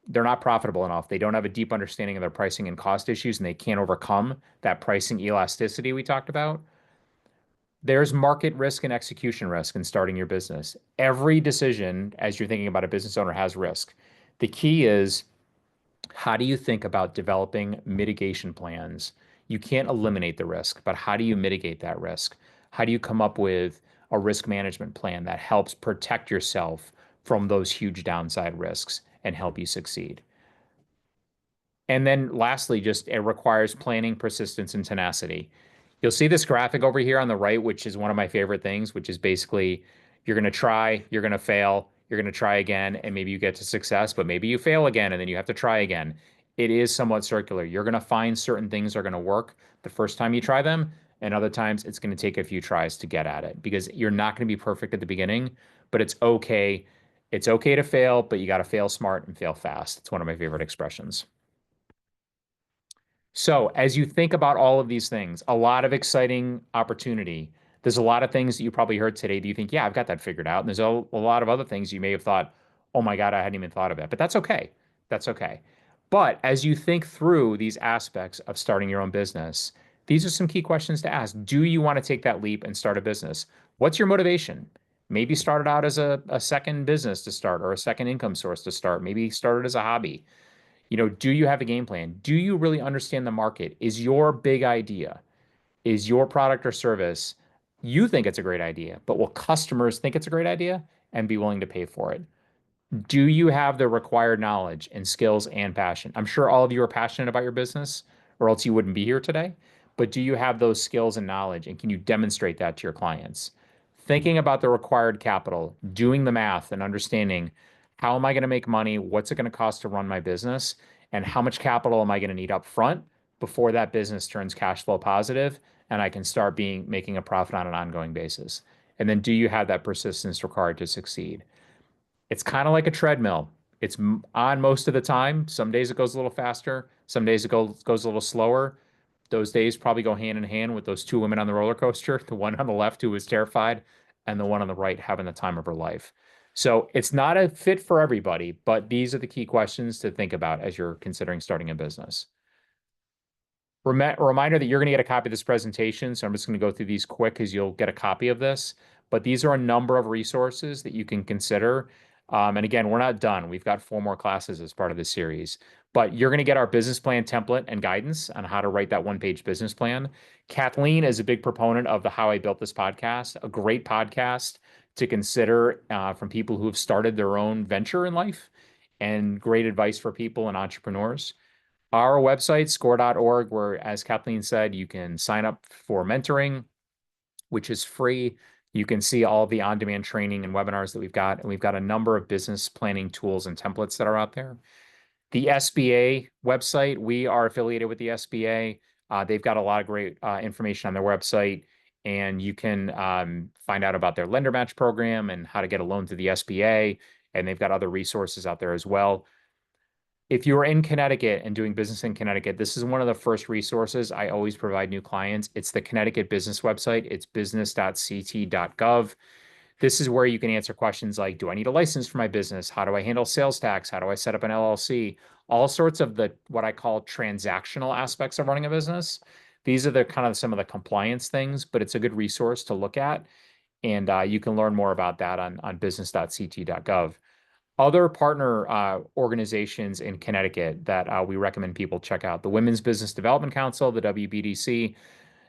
They're not profitable enough. They don't have a deep understanding of their pricing and cost issues, and they can't overcome that pricing elasticity we talked about. There's market risk and execution risk in starting your business. Every decision, as you're thinking about a business owner, has risk. The key is, how do you think about developing mitigation plans? You can't eliminate the risk, but how do you mitigate that risk? How do you come up with a risk management plan that helps protect yourself from those huge downside risks and help you succeed? And then lastly, just it requires planning, persistence, and tenacity. You'll see this graphic over here on the right, which is one of my favorite things, which is basically you're going to try, you're going to fail, you're going to try again, and maybe you get to success, but maybe you fail again, and then you have to try again. It is somewhat circular. You're going to find certain things are going to work the first time you try them, and other times it's going to take a few tries to get at it because you're not going to be perfect at the beginning, but it's okay. It's okay to fail, but you got to fail smart and fail fast. It's one of my favorite expressions. So, as you think about all of these things, a lot of exciting opportunity. There's a lot of things that you probably heard today. Do you think, yeah, I've got that figured out? And there's a lot of other things you may have thought, oh my God, I hadn't even thought of it. But that's okay. That's okay. But as you think through these aspects of starting your own business, these are some key questions to ask. Do you want to take that leap and start a business? What's your motivation? Maybe start it out as a second business to start or a second income source to start. Maybe start it as a hobby. Do you have a game plan? Do you really understand the market? Is your big idea, is your product or service, you think it's a great idea, but will customers think it's a great idea and be willing to pay for it? Do you have the required knowledge and skills and passion? I'm sure all of you are passionate about your business, or else you wouldn't be here today. But do you have those skills and knowledge, and can you demonstrate that to your clients? Thinking about the required capital, doing the math and understanding how am I going to make money? What's it going to cost to run my business? And how much capital am I going to need up front before that business turns cash flow positive and I can start making a profit on an ongoing basis? And then do you have that persistence required to succeed? It's kind of like a treadmill. It's on most of the time. Some days it goes a little faster. Some days it goes a little slower. Those days probably go hand in hand with those two women on the roller coaster, the one on the left who was terrified and the one on the right having the time of her life. So it's not a fit for everybody, but these are the key questions to think about as you're considering starting a business. Reminder that you're going to get a copy of this presentation. So I'm just going to go through these quick because you'll get a copy of this. But these are a number of resources that you can consider. And again, we're not done. We've got 4 more classes as part of this series. But you're going to get our business plan template and guidance on how to write that one-page business plan. Kathleen is a big proponent of the How I Built This podcast, a great podcast to consider from people who have started their own venture in life, and great advice for people and entrepreneurs. Our website, score.org, where, as Kathleen said, you can sign up for mentoring, which is free. You can see all the on-demand training and webinars that we've got, and we've got a number of business planning tools and templates that are out there. The SBA website, we are affiliated with the SBA. They've got a lot of great information on their website, and you can find out about their lender match program and how to get a loan through the SBA. And they've got other resources out there as well. If you're in Connecticut and doing business in Connecticut, this is one of the first resources I always provide new clients. It's the Connecticut business website. It's business.ct.gov. This is where you can answer questions like, do I need a license for my business? How do I handle sales tax? How do I set up an LLC? All sorts of the what I call transactional aspects of running a business. These are the kind of some of the compliance things, but it's a good resource to look at. And you can learn more about that on business.ct.gov. Other partner organizations in Connecticut that we recommend people check out: the Women's Business Development Council, the WBDC,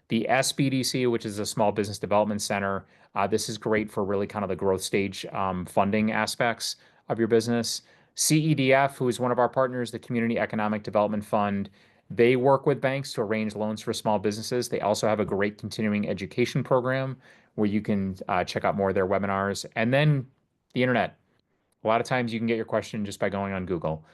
the SBDC, which is a Small Business Development Center. This is great for really kind of the growth stage funding aspects of your business. CEDF, who is one of our partners, the Community Economic Development Fund, they work with banks to arrange loans for small businesses. They also have a great continuing education program where you can check out more of their webinars. And then the internet. A lot of times you can get your question just by going on Google.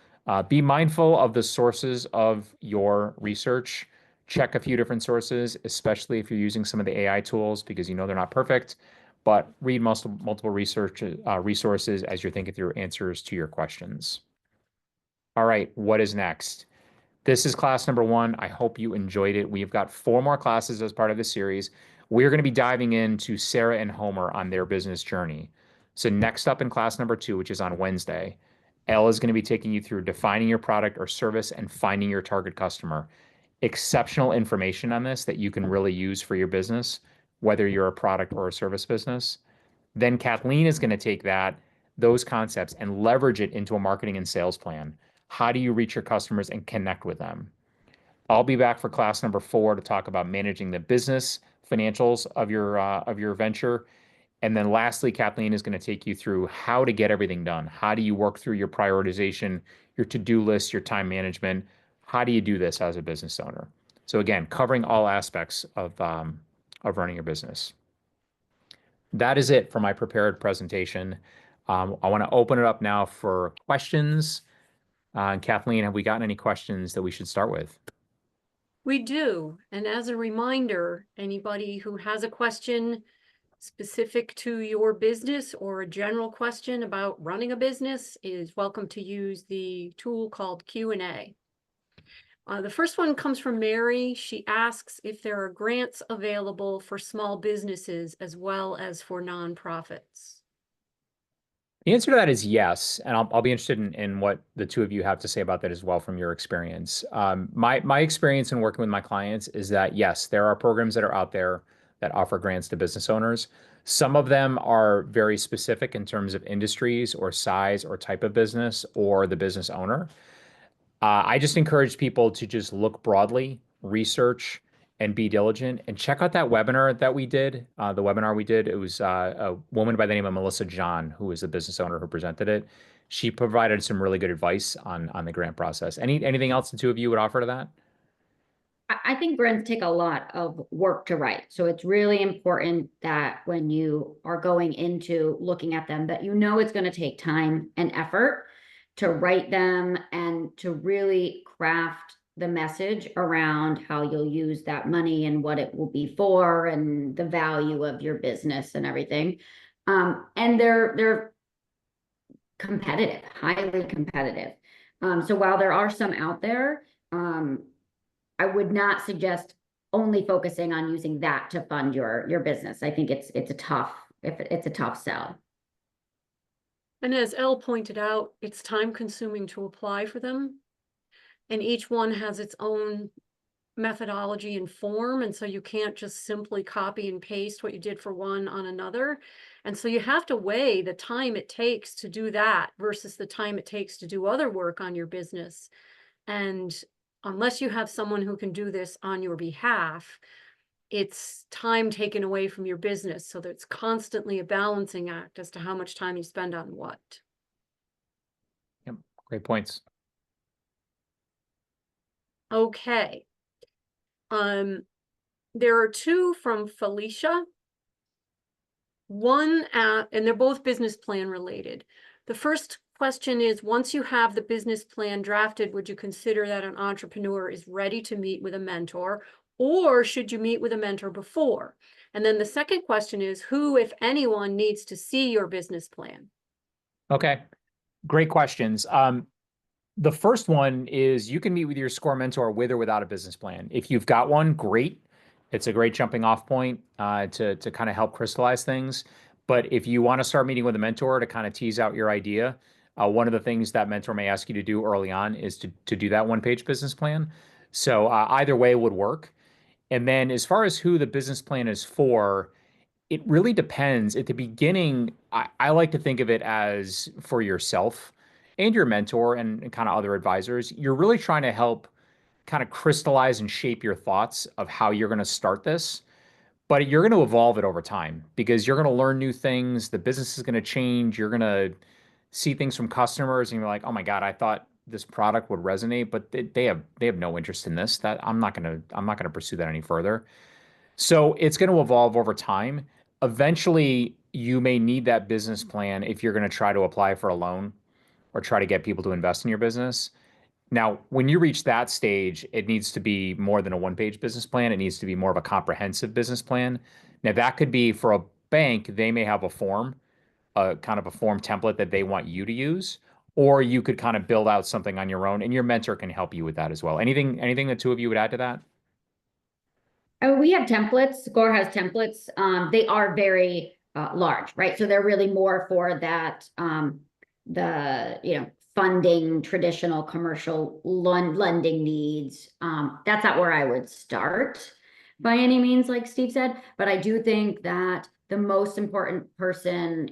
Be mindful of the sources of your research. Check a few different sources, especially if you're using some of the AI tools, because you know they're not perfect. But read multiple research resources as you're thinking through answers to your questions. All right, what is next? This is class number 1. I hope you enjoyed it. We've got 4 more classes as part of this series. We're going to be diving into Sarah and Homer on their business journey. So next up in class number 2, which is on Wednesday, Elle is going to be taking you through defining your product or service and finding your target customer. Exceptional information on this that you can really use for your business, whether you're a product or a service business. Then Kathleen is going to take those concepts and leverage it into a marketing and sales plan. How do you reach your customers and connect with them? I'll be back for class number 4 to talk about managing the business financials of your venture. And then lastly, Kathleen is going to take you through how to get everything done. How do you work through your prioritization, your to-do list, your time management? How do you do this as a business owner? So again, covering all aspects of running your business. That is it for my prepared presentation. I want to open it up now for questions. Kathleen, have we gotten any questions that we should start with? We do. And as a reminder, anybody who has a question specific to your business or a general question about running a business is welcome to use the tool called Q&A. The first one comes from Mary. She asks if there are grants available for small businesses as well as for nonprofits. The answer to that is yes, and I'll be interested in what the two of you have to say about that as well from your experience. My experience in working with my clients is that yes, there are programs that are out there that offer grants to business owners. Some of them are very specific in terms of industries or size or type of business or the business owner. I just encourage people to just look broadly, research, and be diligent, and check out that webinar that we did. The webinar we did, it was a woman by the name of Melissa John, who is the business owner who presented it. She provided some really good advice on the grant process. Anything else the two of you would offer to that? I think grants take a lot of work to write. So it's really important that when you are going into looking at them, that you know it's going to take time and effort to write them and to really craft the message around how you'll use that money and what it will be for and the value of your business and everything. And they're competitive, highly competitive. So while there are some out there, I would not suggest only focusing on using that to fund your business. I think it's a tough sell. And as Elle pointed out, it's time consuming to apply for them. And each one has its own methodology and form. And so you can't just simply copy and paste what you did for one on another. And so you have to weigh the time it takes to do that versus the time it takes to do other work on your business. And unless you have someone who can do this on your behalf, it's time taken away from your business. So that it's constantly a balancing act as to how much time you spend on what. Yep, great points. Okay. There are two from Felicia. and they're both business plan related. The first question is, once you have the business plan drafted, would you consider that an entrepreneur is ready to meet with a mentor, or should you meet with a mentor before? And then the second question is, who, if anyone, needs to see your business plan? Okay, great questions. The first one is you can meet with your SCORE mentor with or without a business plan. If you've got one, great. It's a great jumping off point to kind of help crystallize things. But if you want to start meeting with a mentor to kind of tease out your idea, one of the things that mentor may ask you to do early on is to do that one-page business plan. So either way would work. And then as far as who the business plan is for, it really depends. At the beginning, I like to think of it as for yourself and your mentor and kind of other advisors. You're really trying to help kind of crystallize and shape your thoughts of how you're going to start this. But you're going to evolve it over time because you're going to learn new things. The business is going to change. You're going to see things from customers and you're like, oh my God, I thought this product would resonate, but they have no interest in this. That I'm not gonna pursue that any further. So it's going to evolve over time. Eventually, you may need that business plan if you're going to try to apply for a loan or try to get people to invest in your business. Now, when you reach that stage, it needs to be more than a one-page business plan. It needs to be more of a comprehensive business plan. Now, that could be for a bank, they may have a form, a kind of a form template that they want you to use, or you could kind of build out something on your own, and your mentor can help you with that as well. Anything the two of you would add to that? Oh, we have templates. SCORE has templates. They are very large, right? So they're really more for that, the funding, traditional commercial lending needs. That's not where I would start by any means, like Steve said. But I do think that the most important person,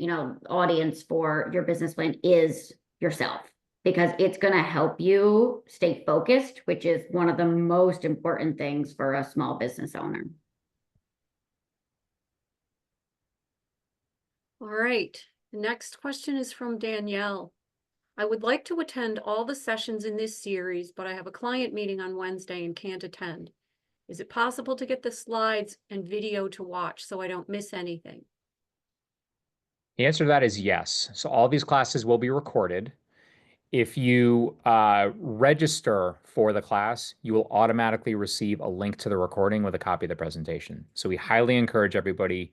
audience for your business plan is yourself, because it's going to help you stay focused, which is one of the most important things for a small business owner. All right. The next question is from Danielle. I would like to attend all the sessions in this series, but I have a client meeting on Wednesday and can't attend. Is it possible to get the slides and video to watch so I don't miss anything? The answer to that is yes. So all these classes will be recorded. If you register for the class, you will automatically receive a link to the recording with a copy of the presentation. So we'll highly encourage everybody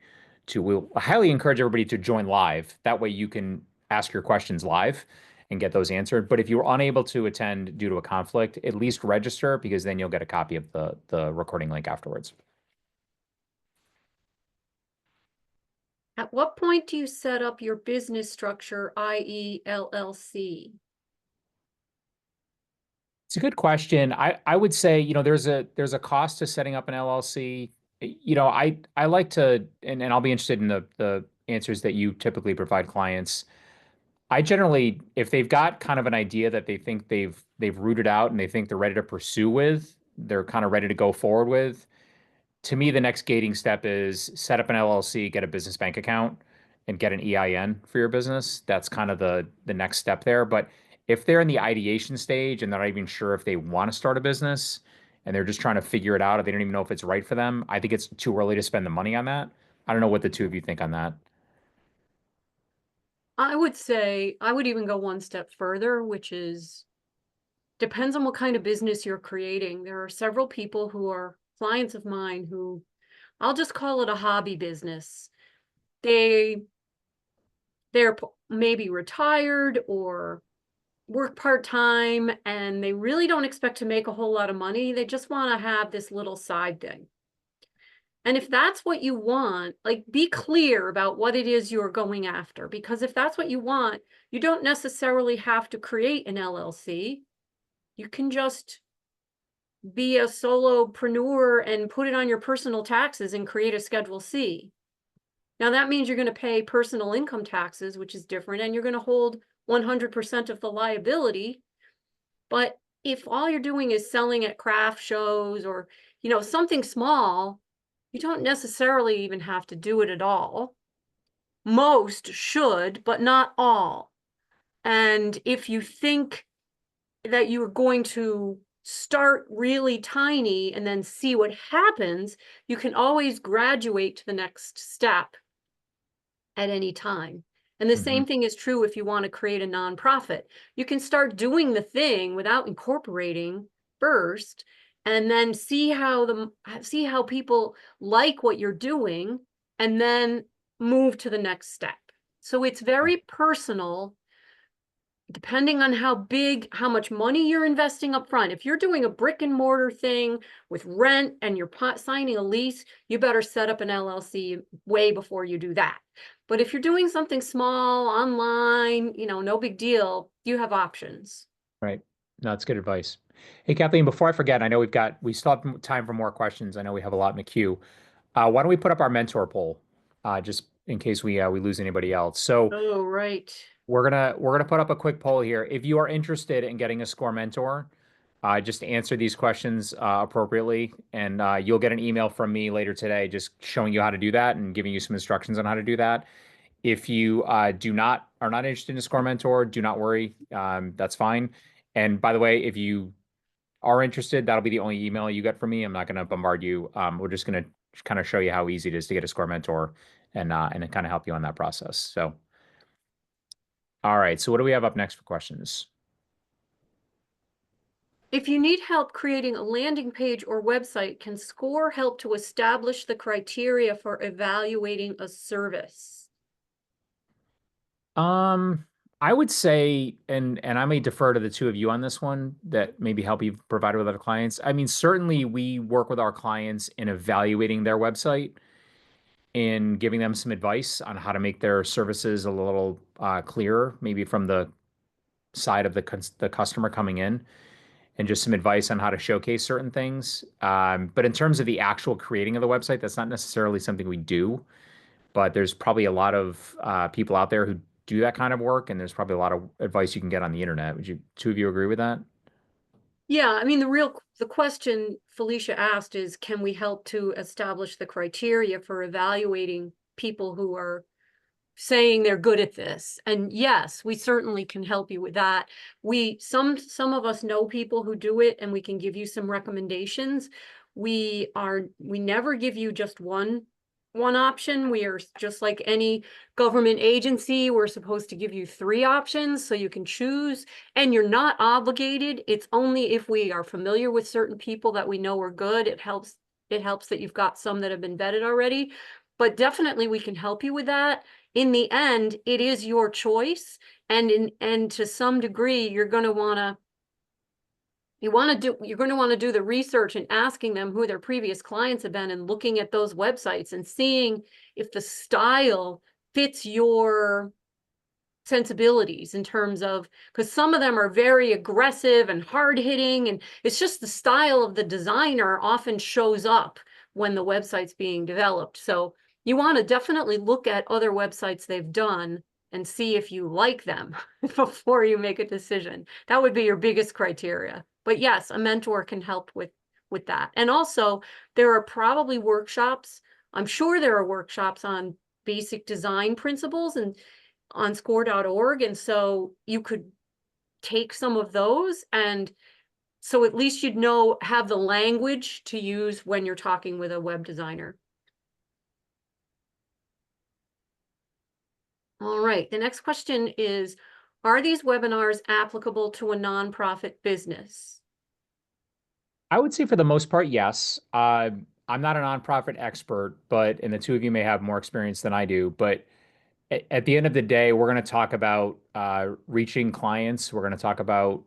to join live. That way you can ask your questions live and get those answered. But if you're unable to attend due to a conflict, at least register because then you'll get a copy of the recording link afterwards. At what point do you set up your business structure, i.e. LLC? It's a good question. I would say, there's a cost to setting up an LLC. I like to, and I'll be interested in the answers that you typically provide clients. I generally, if they've got kind of an idea that they think they've rooted out and they think they're ready to pursue with, they're kind of ready to go forward with, to me, the next gating step is set up an LLC, get a business bank account, and get an EIN for your business. That's kind of the next step there. But if they're in the ideation stage and they're not even sure if they want to start a business and they're just trying to figure it out, or they don't even know if it's right for them, I think it's too early to spend the money on that. I don't know what the two of you think on that. I would say I would even go one step further, which is depends on what kind of business you're creating. There are several people who are clients of mine who I'll just call it a hobby business. They're maybe retired or work part-time and they really don't expect to make a whole lot of money. They just want to have this little side thing. And if that's what you want, like be clear about what it is you're going after, because if that's what you want, you don't necessarily have to create an LLC. You can just be a solopreneur and put it on your personal taxes and create a Schedule C. Now that means you're going to pay personal income taxes, which is different, and you're going to hold 100% of the liability. But if all you're doing is selling at craft shows or, something small, you don't necessarily even have to do it at all. Most should, but not all. And if you think that you're going to start really tiny and then see what happens, you can always graduate to the next step. at any time. And the same thing is true if you want to create a nonprofit. You can start doing the thing without incorporating first, and then see how people like what you're doing, and then move to the next step. So it's very personal, depending on how much money you're investing up front. If you're doing a brick and mortar thing with rent and you're signing a lease, you better set up an LLC way before you do that. But if you're doing something small, online, no big deal, you have options. Right. No, that's good advice. Hey, Kathleen, before I forget, I know we still have time for more questions. I know we have a lot in the queue. Why don't we put up our mentor poll, just in case we lose anybody else? So Oh, right. we're gonna put up a quick poll here. If you are interested in getting a SCORE mentor, just answer these questions appropriately, and you'll get an email from me later today, just showing you how to do that and giving you some instructions on how to do that. If you are not interested in a SCORE mentor, do not worry. That's fine. And by the way, if you are interested, that'll be the only email you get from me. I'm not going to bombard you. We're just going to kind of show you how easy it is to get a SCORE mentor and kind of help you on that process. So, all right. So what do we have up next for questions? If you need help creating a landing page or website, can SCORE help to establish the criteria for evaluating a service? I would say, and I may defer to the two of you on this one, that maybe help you provide it with other clients. I mean, certainly we work with our clients in evaluating their website and giving them some advice on how to make their services a little clearer, maybe from the side of the customer coming in, and just some advice on how to showcase certain things. But in terms of the actual creating of the website, that's not necessarily something we do. But there's probably a lot of people out there who do that kind of work, and there's probably a lot of advice you can get on the internet. Would you two of you agree with that? Yeah, I mean, the question Felicia asked is, can we help to establish the criteria for evaluating people who are saying they're good at this? And yes, we certainly can help you with that. Some of us know people who do it, and we can give you some recommendations. We never give you just one option. We are just like any government agency. We're supposed to give you 3 options so you can choose, and you're not obligated. It's only if we are familiar with certain people that we know are good. It helps that you've got some that have been vetted already, but definitely we can help you with that. In the end, it is your choice, and to some degree, you're going to want to do the research and asking them who their previous clients have been, and looking at those websites and seeing if the style fits your sensibilities, in terms of, because some of them are very aggressive and hard hitting, and it's just the style of the designer often shows up when the website's being developed. So you want to definitely look at other websites they've done and see if you like them before you make a decision. That would be your biggest criteria. But yes, a mentor can help with that. And also, there are probably workshops. I'm sure there are workshops on basic design principles and on score.org. And so you could take some of those, and so at least you'd have the language to use when you're talking with a web designer. All right, the next question is, are these webinars applicable to a nonprofit business? I would say for the most part, yes. I'm not a nonprofit expert, and the two of you may have more experience than I do. But at the end of the day, we're going to talk about reaching clients. We're going to talk about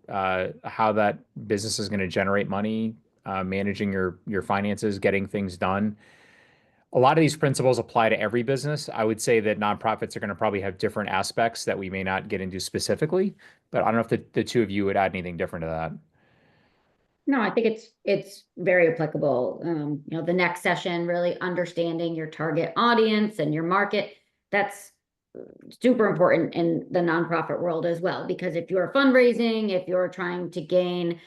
how that business is going to generate money, managing your finances, getting things done. A lot of these principles apply to every business. I would say that nonprofits are going to probably have different aspects that we may not get into specifically, but I don't know if the two of you would add anything different to that. No, I think it's very applicable. The next session, really understanding your target audience and your market. That's super important in the nonprofit world as well, because if you're fundraising, if you're trying to gain,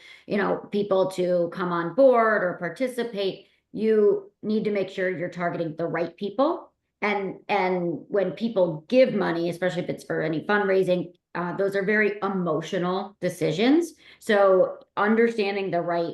people to come on board or participate, you need to make sure you're targeting the right people. And when people give money, especially if it's for any fundraising, those are very emotional decisions. So understanding the right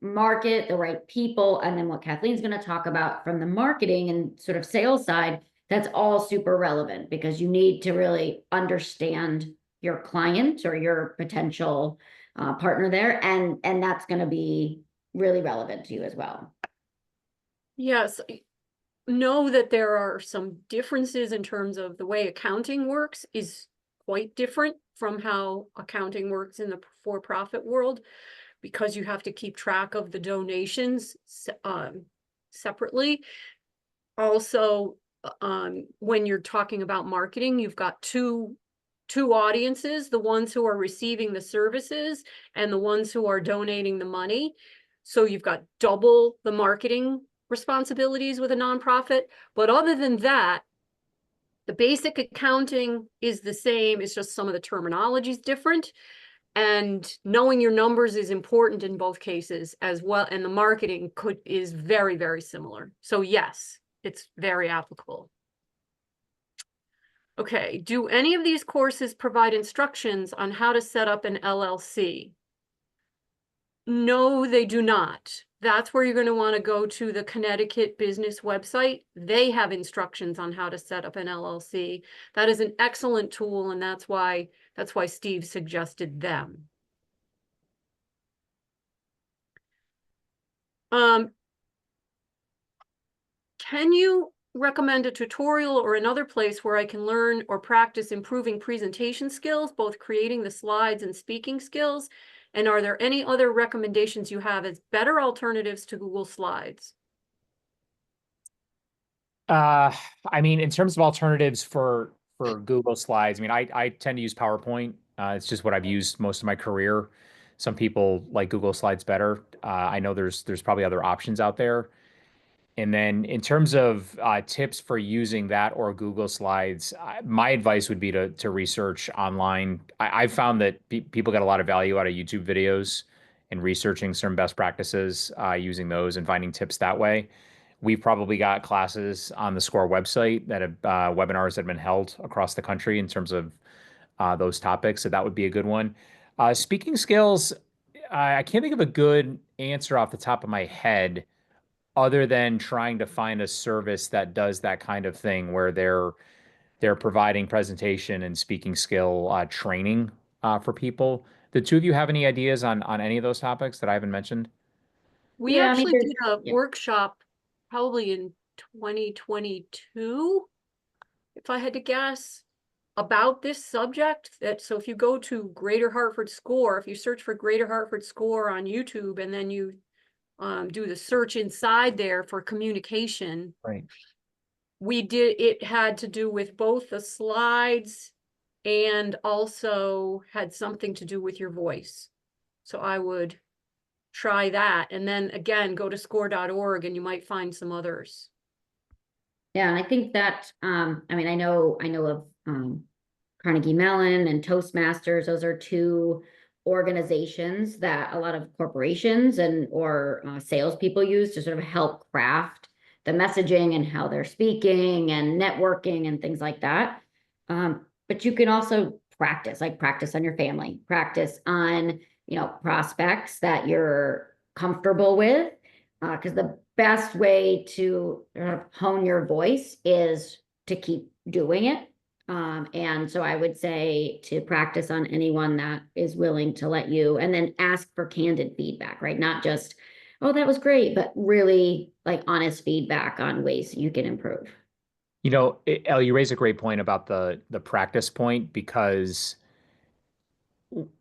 market, the right people, and then what Kathleen's going to talk about from the marketing and sort of sales side That's all super relevant because you need to really understand your client or your potential partner there, and that's going to be really relevant to you as well. Yes, know that there are some differences in terms of the way accounting works is quite different from how accounting works in the for-profit world, because you have to keep track of the donations separately. Also, when you're talking about marketing, you've got two audiences, the ones who are receiving the services and the ones who are donating the money. So you've got double the marketing responsibilities with a nonprofit. But other than that, the basic accounting is the same. It's just some of the terminology is different. And knowing your numbers is important in both cases as well. And the marketing is very, very similar. So yes, it's very applicable. Okay, do any of these courses provide instructions on how to set up an LLC? No, they do not. That's where you're going to want to go to the Connecticut business website. They have instructions on how to set up an LLC. That is an excellent tool, and that's why Steve suggested them. Can you recommend a tutorial or another place where I can learn or practice improving presentation skills, both creating the slides and speaking skills? And are there any other recommendations you have as better alternatives to Google Slides? I mean, in terms of alternatives for Google Slides, I mean, I tend to use PowerPoint. It's just what I've used most of my career. Some people like Google Slides better. I know there's probably other options out there. And then in terms of tips for using that or Google Slides, my advice would be to research online. I've found that people get a lot of value out of YouTube videos and researching certain best practices, using those and finding tips that way. We've probably got classes on the SCORE website that have webinars that have been held across the country in terms of those topics. So that would be a good one. Speaking skills, I can't think of a good answer off the top of my head other than trying to find a service that does that kind of thing where they're providing presentation and speaking skill training for people. The two of you have any ideas on any of those topics that I haven't mentioned? We Yeah, I mean, actually there's, did a yeah. workshop probably in 2022, if I had to guess, about this subject. So if you go to Greater Hartford SCORE, if you search for Greater Hartford SCORE on YouTube and then you do the search inside there for communication, Right. it had to do with both the slides and also had something to do with your voice. So I would try that. And then again, go to score.org and you might find some others. Yeah, and I think that I mean, I know of Carnegie Mellon and Toastmasters. Those are two organizations that a lot of corporations and or salespeople use to sort of help craft the messaging and how they're speaking and networking and things like that. But you can also practice on your family, practice on, prospects that you're comfortable with. Because the best way to hone your voice is to keep doing it. And so I would say to practice on anyone that is willing to let you, and then ask for candid feedback, right? Not just, oh, that was great, but really like honest feedback on ways you can improve. Elle, you raise a great point about the practice point because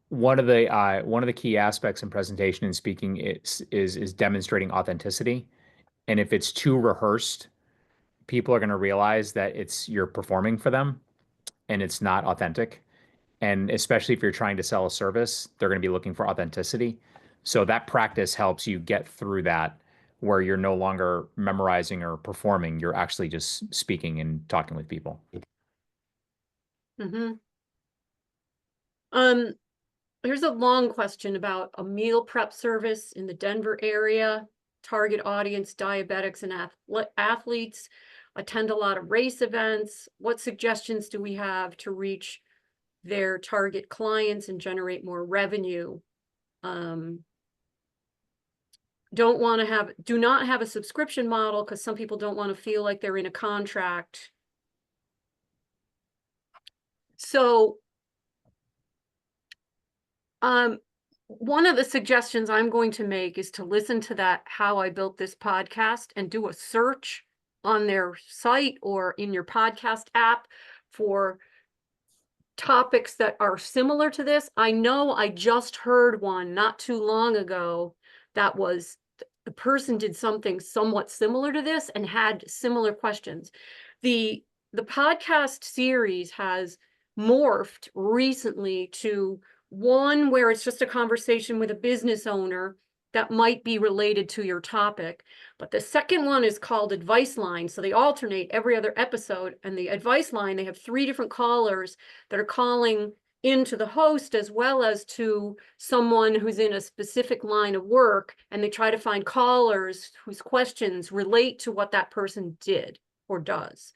one of the key aspects in presentation and speaking is demonstrating authenticity. And if it's too rehearsed, people are going to realize that you're performing for them and it's not authentic. And especially if you're trying to sell a service, they're going to be looking for authenticity. So that practice helps you get through that where you're no longer memorizing or performing. You're actually just speaking and talking with people. Mm-hmm. Here's a long question about a meal prep service in the Denver area. Target audience, diabetics and athletes attend a lot of race events. What suggestions do we have to reach their target clients and generate more revenue? Do not have a subscription model because some people don't want to feel like they're in a contract So, one of the suggestions I'm going to make is to listen to that How I Built This Podcast and do a search on their site or in your podcast app for topics that are similar to this. I know I just heard one not too long ago that was the person did something somewhat similar to this and had similar questions. The podcast series has morphed recently to one where it's just a conversation with a business owner that might be related to your topic. But the second one is called Advice Line. So they alternate every other episode. And the Advice Line, they have 3 different callers that are calling into the host as well as to someone who's in a specific line of work. And they try to find callers whose questions relate to what that person did or does.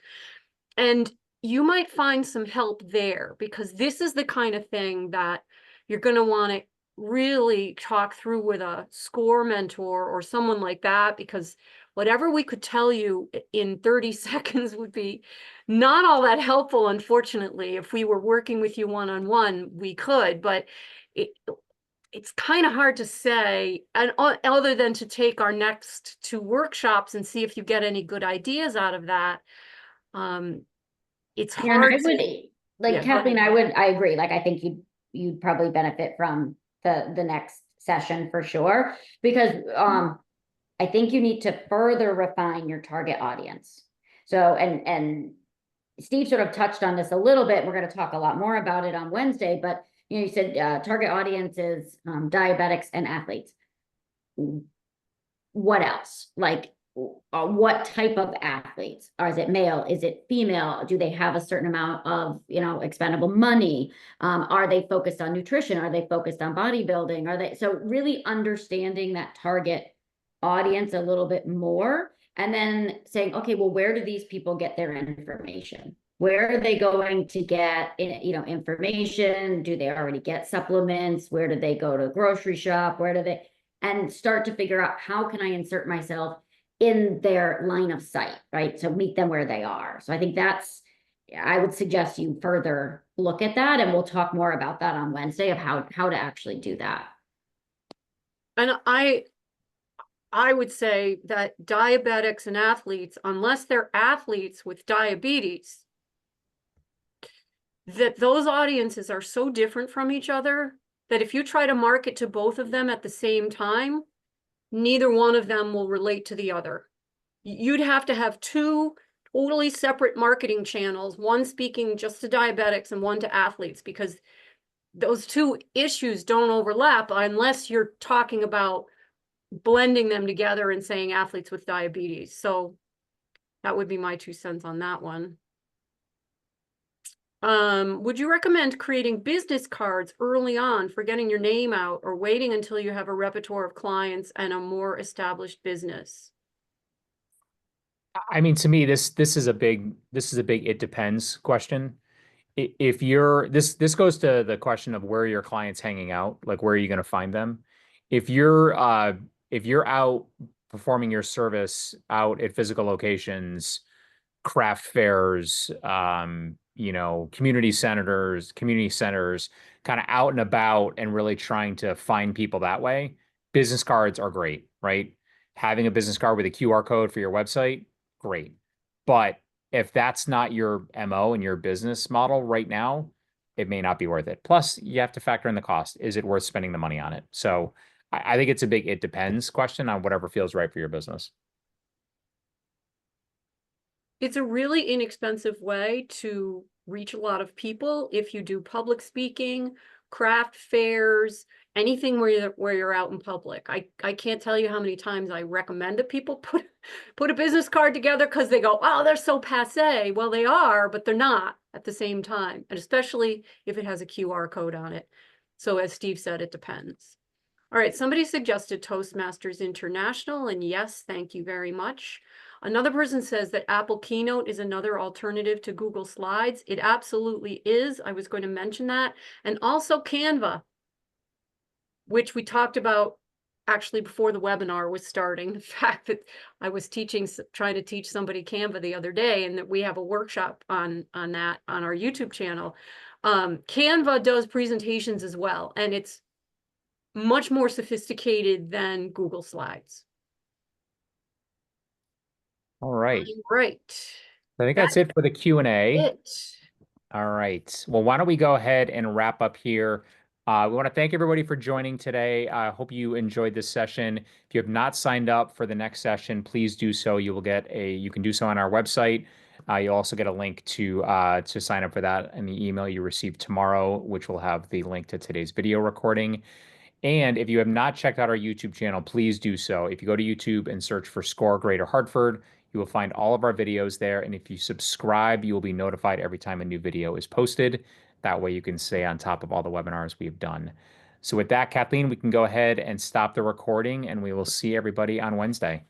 And you might find some help there, because this is the kind of thing that you're going to want to really talk through with a SCORE mentor or someone like that, because whatever we could tell you in 30 seconds would be not all that helpful, unfortunately. If we were working with you one-on-one, we could, but it's kind of hard to say, and other than to take our next 2 workshops and see if you get any good ideas out of that. It's And hard I would, to, like yeah, Kathleen, I agree. Like, I think you'd probably benefit from the next session for sure, because I think you need to further refine your target audience. So, and Steve sort of touched on this a little bit. We're going to talk a lot more about it on Wednesday, but you said target audience is diabetics and athletes. What else? Like, what type of athletes? Or is it male? Is it female? Do they have a certain amount of, expendable money? Are they focused on nutrition? Are they focused on bodybuilding? Are they, so really understanding that target audience a little bit more, and then saying, okay, well, where do these people get their information? Where are they going to get, information? Do they already get supplements? Where do they go to the grocery shop? Where do they, and start to figure out, how can I insert myself in their line of sight, right? So meet them where they are. So I think I would suggest you further look at that, and we'll talk more about that on Wednesday of how to actually do that. and I would say that diabetics and athletes, unless they're athletes with diabetes, that those audiences are so different from each other that if you try to market to both of them at the same time, neither one of them will relate to the other. You'd have to have 2 totally separate marketing channels, one speaking just to diabetics and one to athletes, because those 2 issues don't overlap unless you're talking about blending them together and saying athletes with diabetes. So that would be my 2 cents on that one. Would you recommend creating business cards early on for getting your name out, or waiting until you have a repertoire of clients and a more established business? I mean, to me, this is a big it depends question. If you're this goes to the question of where are your clients hanging out, like where are you going to find them? If you're out performing your service out at physical locations, craft fairs, community centers, kind of out and about and really trying to find people that way, business cards are great, right? Having a business card with a QR code for your website, great. But if that's not your MO and your business model right now, it may not be worth it. Plus, you have to factor in the cost. Is it worth spending the money on it? So I think it's a big it depends question on whatever feels right for your business. It's a really inexpensive way to reach a lot of people if you do public speaking, craft fairs, anything where you're out in public. I can't tell you how many times I recommend that people put a business card together because they go, oh, they're so passé. Well, they are, but they're not at the same time, and especially if it has a QR code on it. So as Steve said, it depends. All right, somebody suggested Toastmasters International, and yes, thank you very much. Another person says that Apple Keynote is another alternative to Google Slides. It absolutely is. I was going to mention that. And also Canva, which we talked about actually before the webinar was starting. The fact that I was trying to teach somebody Canva the other day, and that we have a workshop on that on our YouTube channel. Canva does presentations as well, and it's much more sophisticated than Google Slides. All right. Right. I think That's that's it for the Q&A. it. All right. Well, why don't we go ahead and wrap up here? We want to thank everybody for joining today. I hope you enjoyed this session. If you have not signed up for the next session, please do so. You can do so on our website. You'll also get a link to sign up for that in the email you receive tomorrow, which will have the link to today's video recording. And if you have not checked out our YouTube channel, please do so. If you go to YouTube and search for SCORE Greater Hartford, you will find all of our videos there. And if you subscribe, you will be notified every time a new video is posted. That way you can stay on top of all the webinars we've done. So with that, Kathleen, we can go ahead and stop the recording, and we will see everybody on Wednesday.